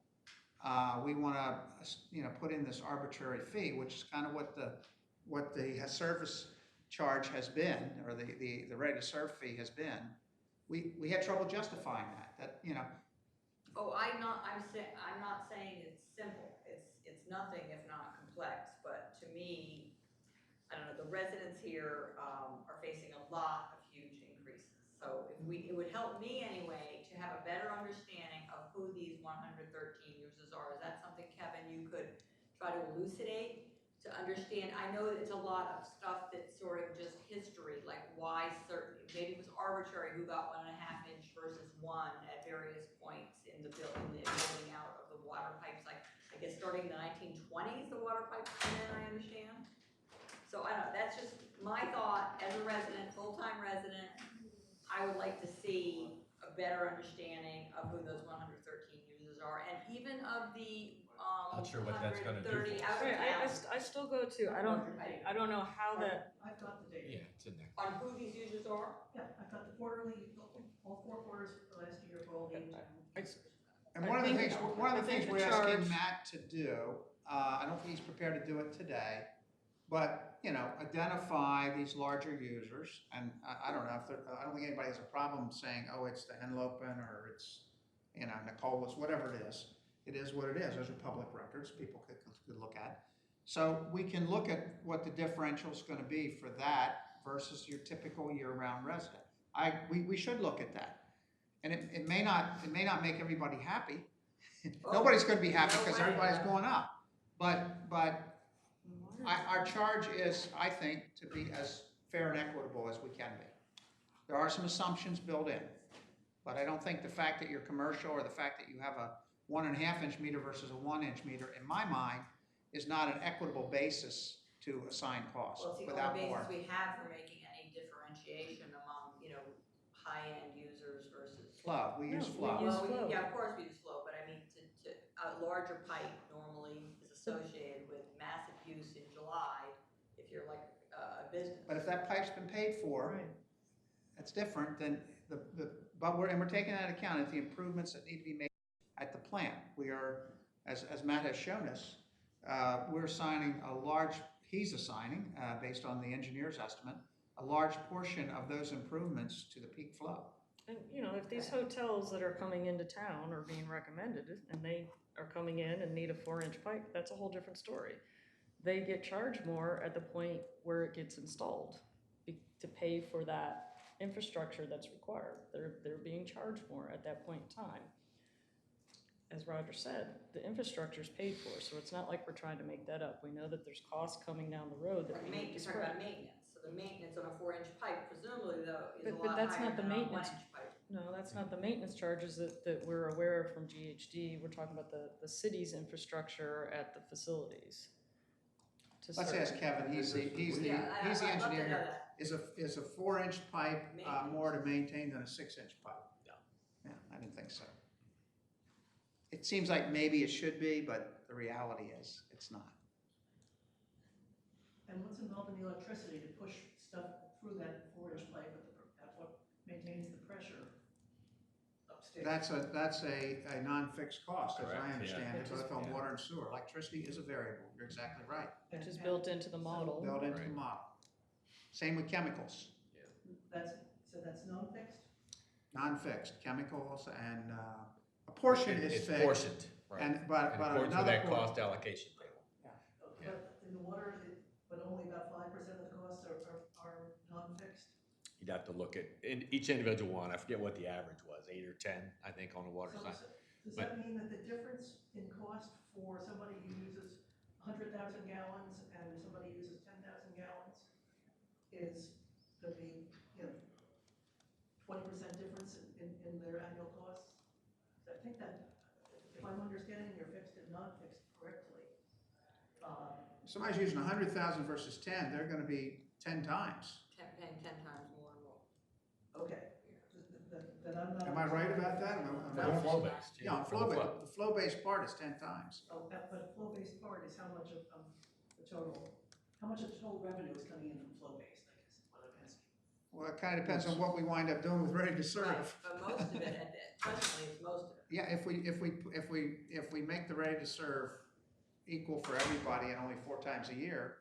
we want to, put in this arbitrary fee, which is kind of what the service charge has been, or the rate of serve fee has been. We had trouble justifying that. Oh, I'm not saying it's simple. It's nothing if not complex, but to me, I don't know, the residents here are facing a lot of huge increases. So it would help me anyway to have a better understanding of who these 113 users are. Is that something, Kevin, you could try to elucidate to understand? I know that it's a lot of stuff that's sort of just history, like why maybe it was arbitrary who got 1.5 inch versus 1 at various points in the building out of the water pipes. Like, I guess starting in the 1920s, the water pipes came in, I understand. So I don't know, that's just my thought as a resident, full-time resident. I would like to see a better understanding of who those 113 users are, and even of the Not sure what that's gonna do for 130 us. out of Right, town. I still go to, I don't know how that, I've got the data. Yeah, it's in there. On who these users are? Yeah, I've got the quarterly, all 4 quarters for last year for all the users. And I one of the think- things I think we're the asking charge- Matt to do, I don't think he's prepared to do it today, but, identify these larger users. And I don't know I don't think anybody has a problem saying, oh, it's the Henlopen or it's, Nicolas, whatever it is. It is what it is. Those are public records people could look at. So we can look at what the differential is going to be for that versus your typical year-round resident. We should look at that. And it may not make everybody happy. Nobody's going to be happy because everybody's going up. But our charge is, I think, to be as fair and equitable as we can be. There are some assumptions built in, but I don't think the fact that you're commercial or the fact that you have a 1.5 inch meter versus a 1 inch meter, in my mind, is not an equitable basis to assign costs Well, it's the without only more. basis we have for making any differentiation among, high-end users versus. Flow, we use No, we flow. use Well, flow. yeah, of course we use flow, but I mean, a larger pipe normally is associated with massive use in July you're like a business. But if that pipe's been paid for, Right. that's different than but we're taking into account the improvements that need to be made at the plant. We are, as Matt has shown us, we're assigning he's assigning, based on the engineer's estimate, a large portion of those improvements to the peak flow. And, if these hotels that are coming into town are being recommended and they are coming in and need a 4-inch pipe, that's a whole different story. They get charged more at the point where it gets installed to pay for that infrastructure that's required. They're being charged more at that point in time. As Roger said, the infrastructure's paid for, so it's not like we're trying to make that up. We know that there's costs coming down the road that we need to You're talking spread. about maintenance, so the maintenance on a 4-inch pipe presumably though is a But lot that's higher not the than on a maintenance. 1-inch pipe. No, that's not the maintenance charges that we're aware of from GHD. We're talking about the city's infrastructure at the facilities. Let's ask Kevin, he's the Yeah, engineer I'd love to know here. that. Is a 4-inch pipe more to maintain than a 6-inch pipe? No. Yeah, I didn't think so. It seems like maybe it should be, but the reality is, it's not. And what's involved in the electricity to push stuff through that 4-inch pipe at what maintains the pressure upstairs? That's a non-fixed cost, as Correct, I yeah. understand it, Which is- both on yeah. water and sewer. Electricity is a variable, you're exactly right, Which is built into the model. built into the Right. model. Same with chemicals, So that's non-fixed? non-fixed, chemicals, and a portion is It's fixed. portioned, right. And, but In accordance with another that portion. cost allocation table. But in the water, but only about 5% of the costs are non-fixed? You'd have to look at, in each individual one, I forget what the average was, 8 or 10, I think, on the water So side. does But- that mean that the difference in cost for somebody who uses 100,000 gallons and somebody uses 10,000 gallons is going to be, 20% difference in their annual costs? So I think that, if I'm understanding your fixed and non-fixed correctly, If somebody's using 100,000 versus 10, they're gonna be 10 times. Paying 10 times more and more. okay, then I'm not. Am I right about that? On flow-based. Yeah, on for the flow-based, the flow-based part is 10 times. Oh, but flow-based part is how much of the total, how much of the total revenue is coming in from flow-based, I guess, is what I'm asking. Well, it kind of depends on what we wind up doing with ready to serve. Right, but most of it, presently, it's most of it. Yeah, if we make the ready to serve equal for everybody and only 4 times a year,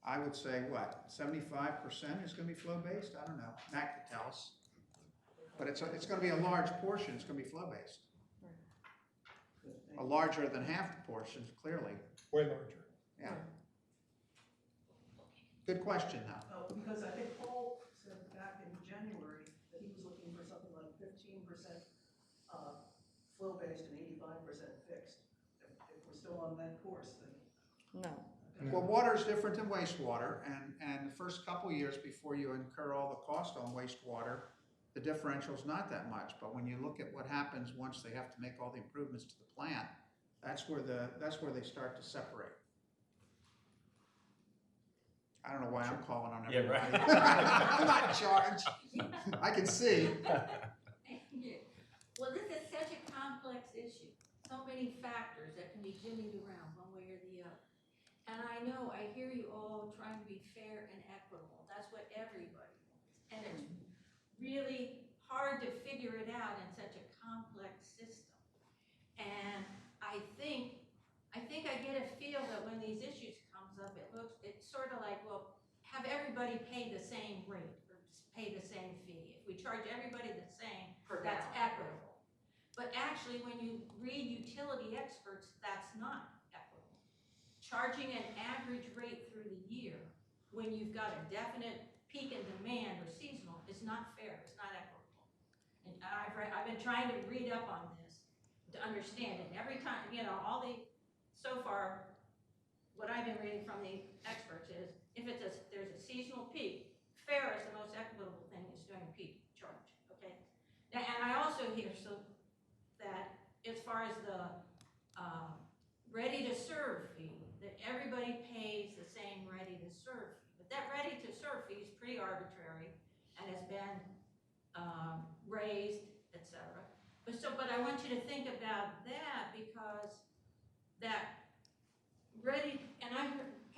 I would say what, 75% is gonna be flow-based? I don't know, Matt could tell us. But it's gonna be a large portion, it's gonna be flow-based. A larger than half the portion, clearly, Way larger. yeah. Good question, though. Oh, because I think Paul said back in January that he was looking for something like 15% flow-based and 85% fixed. If we're still on that course, then. No. Well, water is different than wastewater, and the first couple years before you incur all the cost on wastewater, the differential's not that much. But when you look at what happens once they have to make all the improvements to the plant, that's where they start to separate. I don't know why I'm calling on Yeah, everybody. right. I'm not in charge. I can see. Well, this is such a complex issue, so many factors that can be jimmied around one way or the other. And I know, I hear you all trying to be fair and equitable, that's what everybody wants. And it's really hard to figure it out in such a complex system. And I think I get a feel that when these issues comes up, it's sort of like, well, have everybody pay the same rate or pay the same fee. If we charge everybody the same, Per that's gallon. equitable. But actually, when you read utility experts, that's not equitable. Charging an average rate through the year when you've got a definite peak in demand or seasonal is not fair, it's not equitable. And I've been trying to read up on this to understand it. And every time, so far, what I've been reading from the experts is, if there's a seasonal peak, fair is the most equitable thing, is doing a peak charge, okay? Now, and I also hear that as far as the ready-to-serve fee, that everybody pays the same ready-to-serve fee. But that ready-to-serve fee is pretty arbitrary and has been raised, etc. But I want you to think about that, because that and I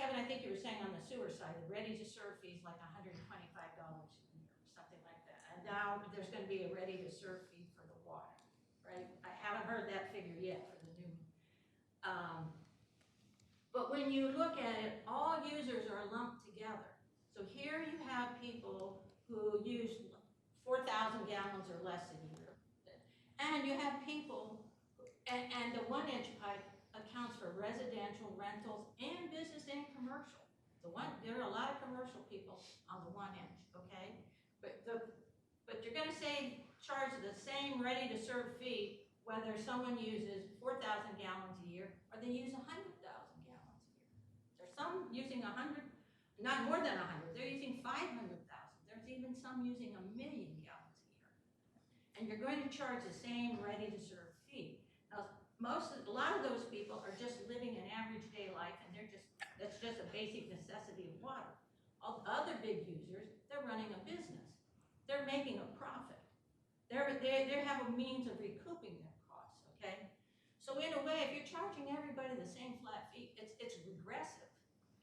Kevin, I think you were saying on the sewer side, the ready-to-serve fee is like $125 a year, something like that. And now there's gonna be a ready-to-serve fee for the water, right? I haven't heard that figure yet for the new one. But when you look at it, all users are lumped together. So here you have people who use 4,000 gallons or less a year. And you have people, and the 1-inch pipe accounts for residential, rentals, and business and commercial. There are a lot of commercial people on the 1-inch, okay? But you're gonna charge the same ready-to-serve fee whether someone uses 4,000 gallons a year or they use 100,000 gallons a year. There's some using 100, not more than 100, they're using 500,000. There's even some using 1 million gallons a year. And you're going to charge the same ready-to-serve fee. Now, a lot of those people are just living an average day life, and that's just a basic necessity of water. All the other big users, they're running a business. They're making a profit. They have a means of recouping their costs, okay? So in a way, if you're charging everybody the same flat fee, it's regressive.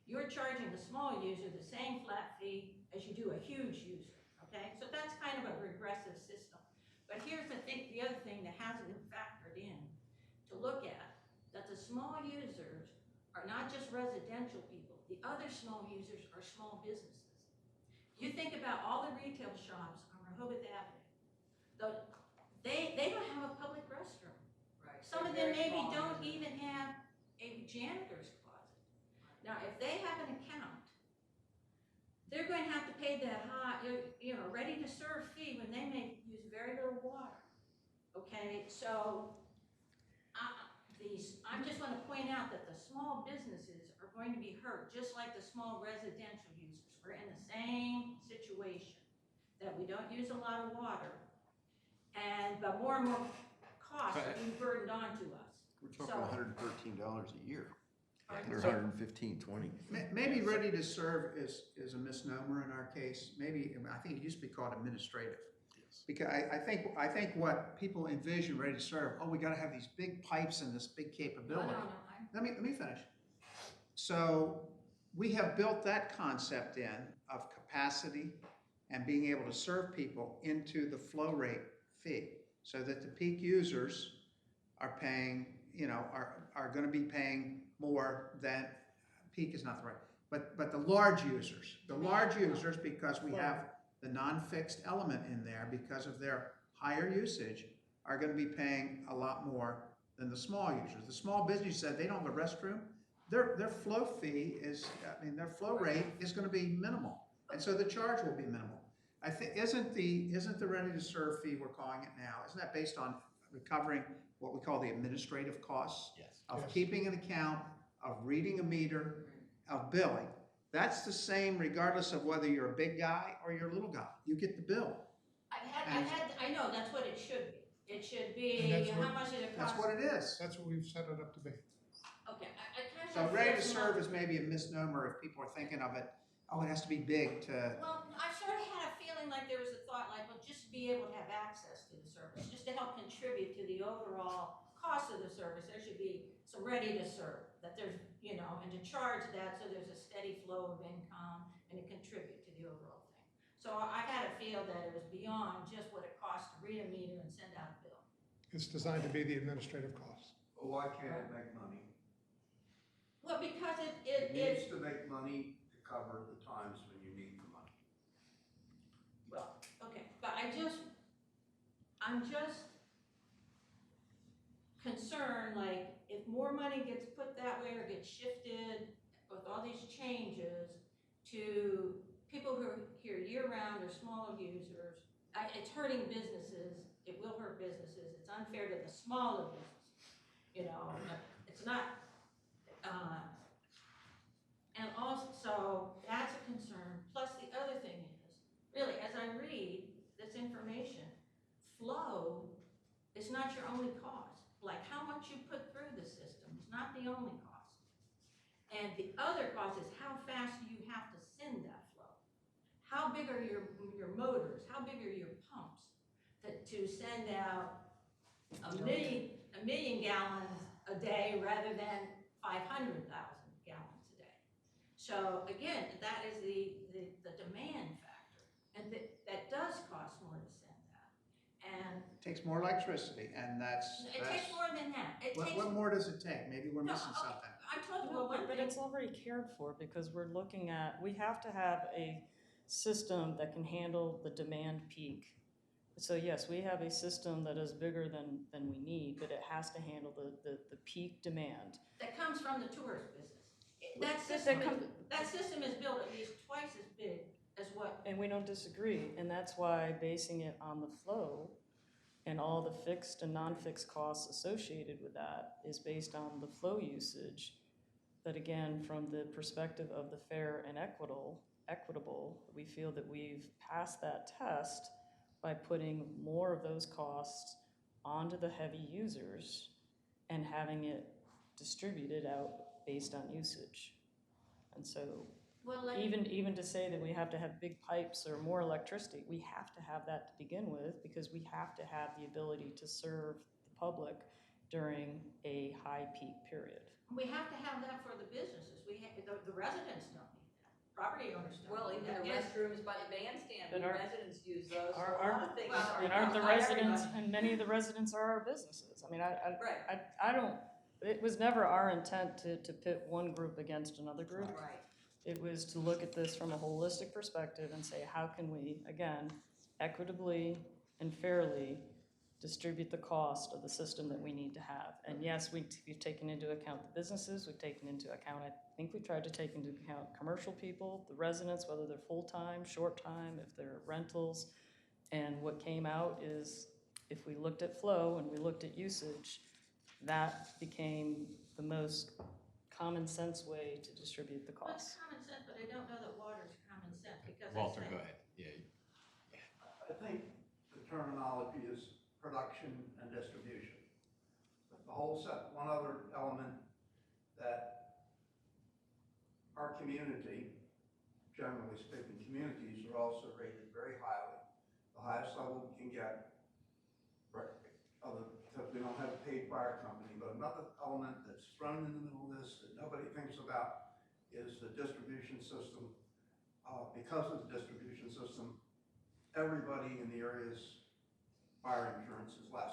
You're charging the small user the same flat fee as you do a huge user, okay? So that's kind of a regressive system. But here's the other thing that hasn't been factored in to look at, that the small users are not just residential people. The other small users are small businesses. You think about all the retail shops on Rehoboth Avenue. They don't have a public restroom. Right. Some of them maybe don't even have a janitor's closet. Now, if they have an account, they're going to have to pay that high, ready-to-serve fee when they may use very little water. Okay, so I just want to point out that the small businesses are going to be hurt, just like the small residential users. We're in the same situation, that we don't use a lot of water, but more and more costs are being burdened onto us. We're talking $113 a year, or So- 115, 20. Maybe ready to serve is a misnomer in our case. Maybe, I think it used to be called administrative. Yes. Because I think what people envision ready to serve, we gotta have these big pipes and this big capability. No. Let me finish. So we have built that concept in of capacity and being able to serve people into the flow rate fee, so that the peak users are paying, are gonna be paying more than, peak is not the right, but the large users, because we have the non-fixed element in there, because of their higher usage, are gonna be paying a lot more than the small users. The small business said they don't have a restroom, their flow fee their flow rate is gonna be minimal, and so the charge will be minimal. I think, isn't the ready-to-serve fee we're calling it now, isn't that based on recovering what we call the administrative costs? Yes. Of Yes. keeping an account, of reading a meter, of billing. That's the same regardless of whether you're a big guy or you're a little guy. You get the bill. I know, that's what it should be. It should be, And that's how what- much did it That's cost? what it is. That's what we've set it up to be. Okay, I kind of. So ready to feel serve like- is maybe a misnomer if people are thinking of it, it has to be big to, Well, I sort of had a feeling like there was a thought, just to be able to have access to the service, just to help contribute to the overall cost of the service, there should be some ready to serve, that there's, and to charge that so there's a steady flow of income and to contribute to the overall thing. So I had a feel that it was beyond just what it costs to read a meter and send out a bill. It's designed to be the administrative cost. Well, why can't it make money? Well, because It it needs is, to make money to cover the times when you need the money. well, okay, but I'm just concerned, if more money gets put that way or gets shifted with all these changes to people who are here year-round or smaller users, it's hurting businesses, it will hurt businesses, it's unfair to the smaller businesses, it's not, and also, that's a concern. Plus, the other thing is, really, as I read this information, flow is not your only cost. Like how much you put through the system is not the only cost. And the other cost is how fast do you have to send that flow? How big are your motors? How big are your pumps to send out a million gallons a day rather than 500,000 gallons a day? So again, that is the demand factor, and that does cost more to send that. And Takes more electricity, and it takes more than that. It takes. what more does it take? Maybe we're No, missing okay, something. I told you, No, well, one but thing, it's already cared for because we're looking at, we have to have a system that can handle the demand peak. So yes, we have a system that is bigger than we need, but it has to handle the peak demand. that comes from the tourist business. That That system is built at least twice as big as what, And we don't disagree, and that's why basing it on the flow and all the fixed and non-fixed costs associated with that is based on the flow usage. But again, from the perspective of the fair and equitable, we feel that we've passed that test by putting more of those costs onto the heavy users and having it distributed out based on usage. And so well, like, even to say that we have to have big pipes or more electricity, we have to have that to begin with because we have to have the ability to serve the public during a high peak period. we have to have that for the businesses. The residents don't need that. Property owners don't Well, need even that. the Yes. restrooms by the bandstand, But the our- residents use those, so our- a lot of things well, are. And aren't the not residents, everybody. and many of the residents are our businesses. I mean, Right, I don't, it was never our intent to pit one group against another group. right. It was to look at this from a holistic perspective and say, how can we, again, equitably and fairly distribute the cost of the system that we need to have? And yes, we've taken into account the businesses, we've taken into account, I think we tried to take into account commercial people, the residents, whether they're full-time, short-time, if they're rentals. And what came out is, if we looked at flow and we looked at usage, that became the most common sense way to distribute the Well, it's costs. common sense, but I don't know that water's common sense because Walter, I go say, ahead. Yeah. I think the terminology is production and distribution. The whole set, one other element that our community, generally speaking, communities are also rated very highly. The highest level we can get, right, because we don't have a paid fire company. But another element that's thrown in the middle of this that nobody thinks about is the distribution system. Because of the distribution system, everybody in the area's fire insurance is less.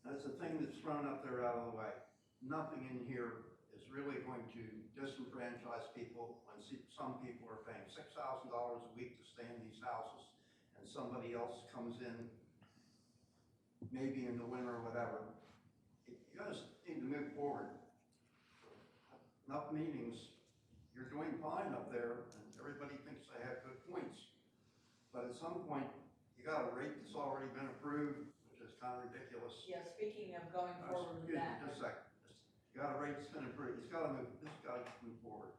That's a thing that's thrown up there out of the way. Nothing in here is really going to disenfranchise people when some people are paying $6,000 a week to stay in these houses, and somebody else comes in, maybe in the winter or whatever. You guys need to move forward. Enough meetings. You're doing fine up there, and everybody thinks they have good points. But at some point, you got a rate that's already been approved, which is kind of ridiculous. Yeah, speaking of going forward with Excuse me, that. just a second. You got a rate that's been approved. It's gotta move, this gotta move forward,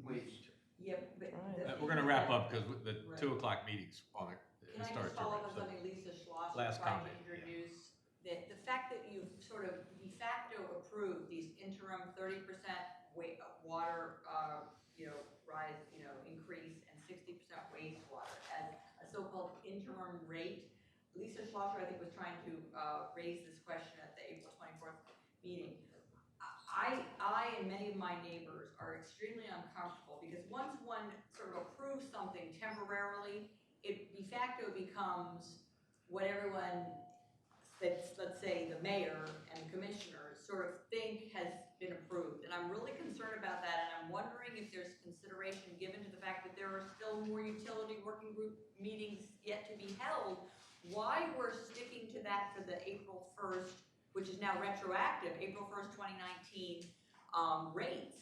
please. Yeah, but. Right. the- We're gonna wrap up because the Right. 2 o'clock meeting's on it. Can I starts just follow up on already, so- something Lisa Schloss was Last trying to comment, yeah. introduce? That the fact that you've sort of de facto approved these interim 30% water, increase and 60% wastewater as a so-called interim rate. Lisa Schlosser, I think, was trying to raise this question at the April 24th meeting. I and many of my neighbors are extremely uncomfortable because once one sort of approves something temporarily, it de facto becomes what everyone, let's say the mayor and commissioners sort of think has been approved. And I'm really concerned about that, and I'm wondering if there's consideration given to the fact that there are still more utility working group meetings yet to be held, why we're sticking to that for the April 1st, which is now retroactive, April 1st, 2019 rates,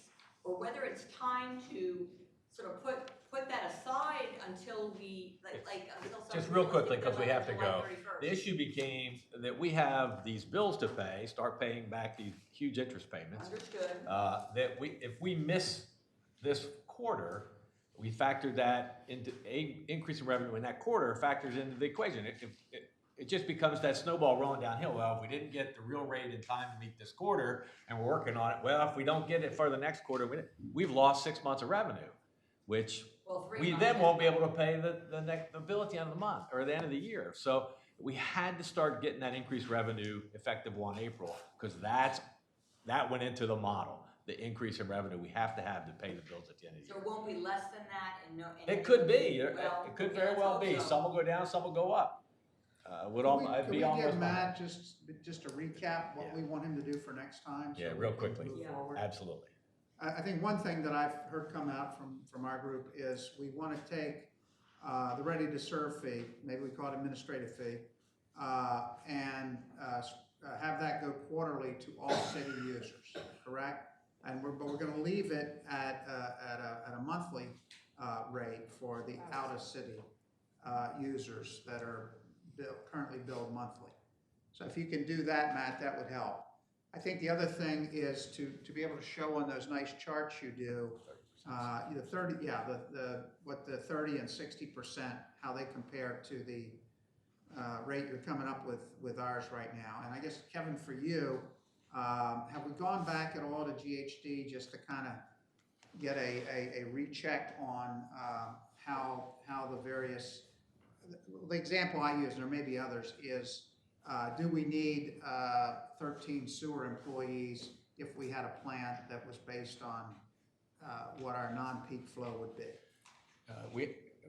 or whether it's time to sort of put that aside until we, until some. Just real quickly, because we have to July go. 31st. The issue became that we have these bills to pay, start paying back these huge interest payments. Understood. That if we miss this quarter, we factor that into increase in revenue in that quarter factors into the equation. It just becomes that snowball rolling downhill. Well, if we didn't get the real rate in time to meet this quarter and we're working on it, well, if we don't get it for the next quarter, we've lost 6 months of revenue, which Well, 3 we months then won't be anyway. able to pay the bill at the end of the month or the end of the year. So we had to start getting that increased revenue effective 1 April because that went into the model. the increase in revenue we have to have to pay the bills at the end of the So year. it won't be less than that and no. and It could be, Well, it could okay, very let's well hope be. so. Some will go down, some will go up. I'd Could be we almost. give Matt just a recap, what Yeah. we want him to do for next time? so Yeah, we real can quickly. move Yeah. forward? Absolutely. I think one thing that I've heard come out from our group is we want to take the ready to serve fee, maybe we call it administrative fee, and have that go quarterly to all city users, correct? But we're going to leave it at a monthly rate for the out-of-city users that are currently billed monthly. So if you can do that, Matt, that would help. I think the other thing is to be able to show on those nice charts you do, the 30, yeah, what the 30 and 60%, how they compare to the rate you're coming up with ours right now. And I guess, Kevin, for you, have we gone back at all to GHD just to kind of get a recheck on how the various, the example I use, and there may be others, is do we need 13 sewer employees if we had a plant that was based on what our non-peak flow would be?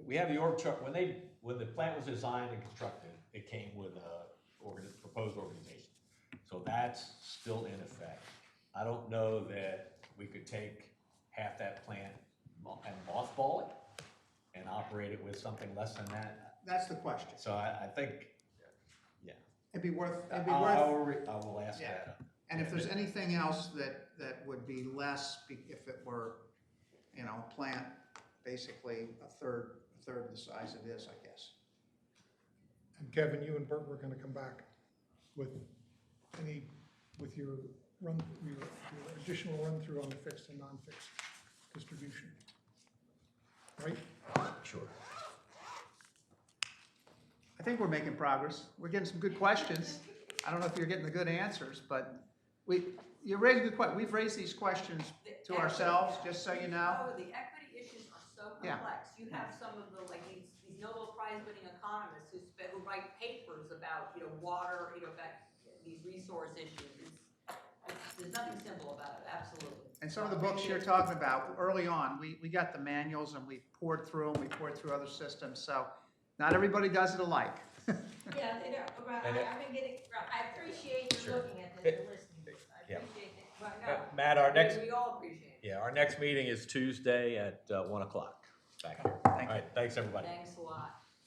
We have the org chart, when the plant was designed and constructed, it came with a proposed organization. So that's still in effect. I don't know that we could take half that plant and mothball it and operate it with something less than that. That's the question. So I think, yeah. It'd be worth, I will ask Yeah. that. and if there's anything else that would be less, if it were, a plant basically a third of the size it is, I guess. And Kevin, you and Bert were gonna come back with your additional run-through on the fixed and non-fixed distribution. Right? Sure. I think we're making progress. We're getting some good questions. I don't know if you're getting the good answers, but you're raising good questions. We've raised these questions to ourselves, just so you know. Oh, the equity issues are so Yeah. complex. You have some of the, like, these Nobel Prize winning economists who write papers about, water, about these resource issues. There's nothing simple about it, absolutely. And some of the books you're talking about, early on, we got the manuals and we poured through them, we poured through other systems, so not everybody does it alike. Yeah, they don't, but And I've been getting, I appreciate you Sure. looking at this and listening. I Yeah. appreciate it. Well, no, Matt, we all appreciate it. yeah, our next meeting is Tuesday at 1 o'clock back here. Thank All you. right, thanks, everybody. Thanks a lot.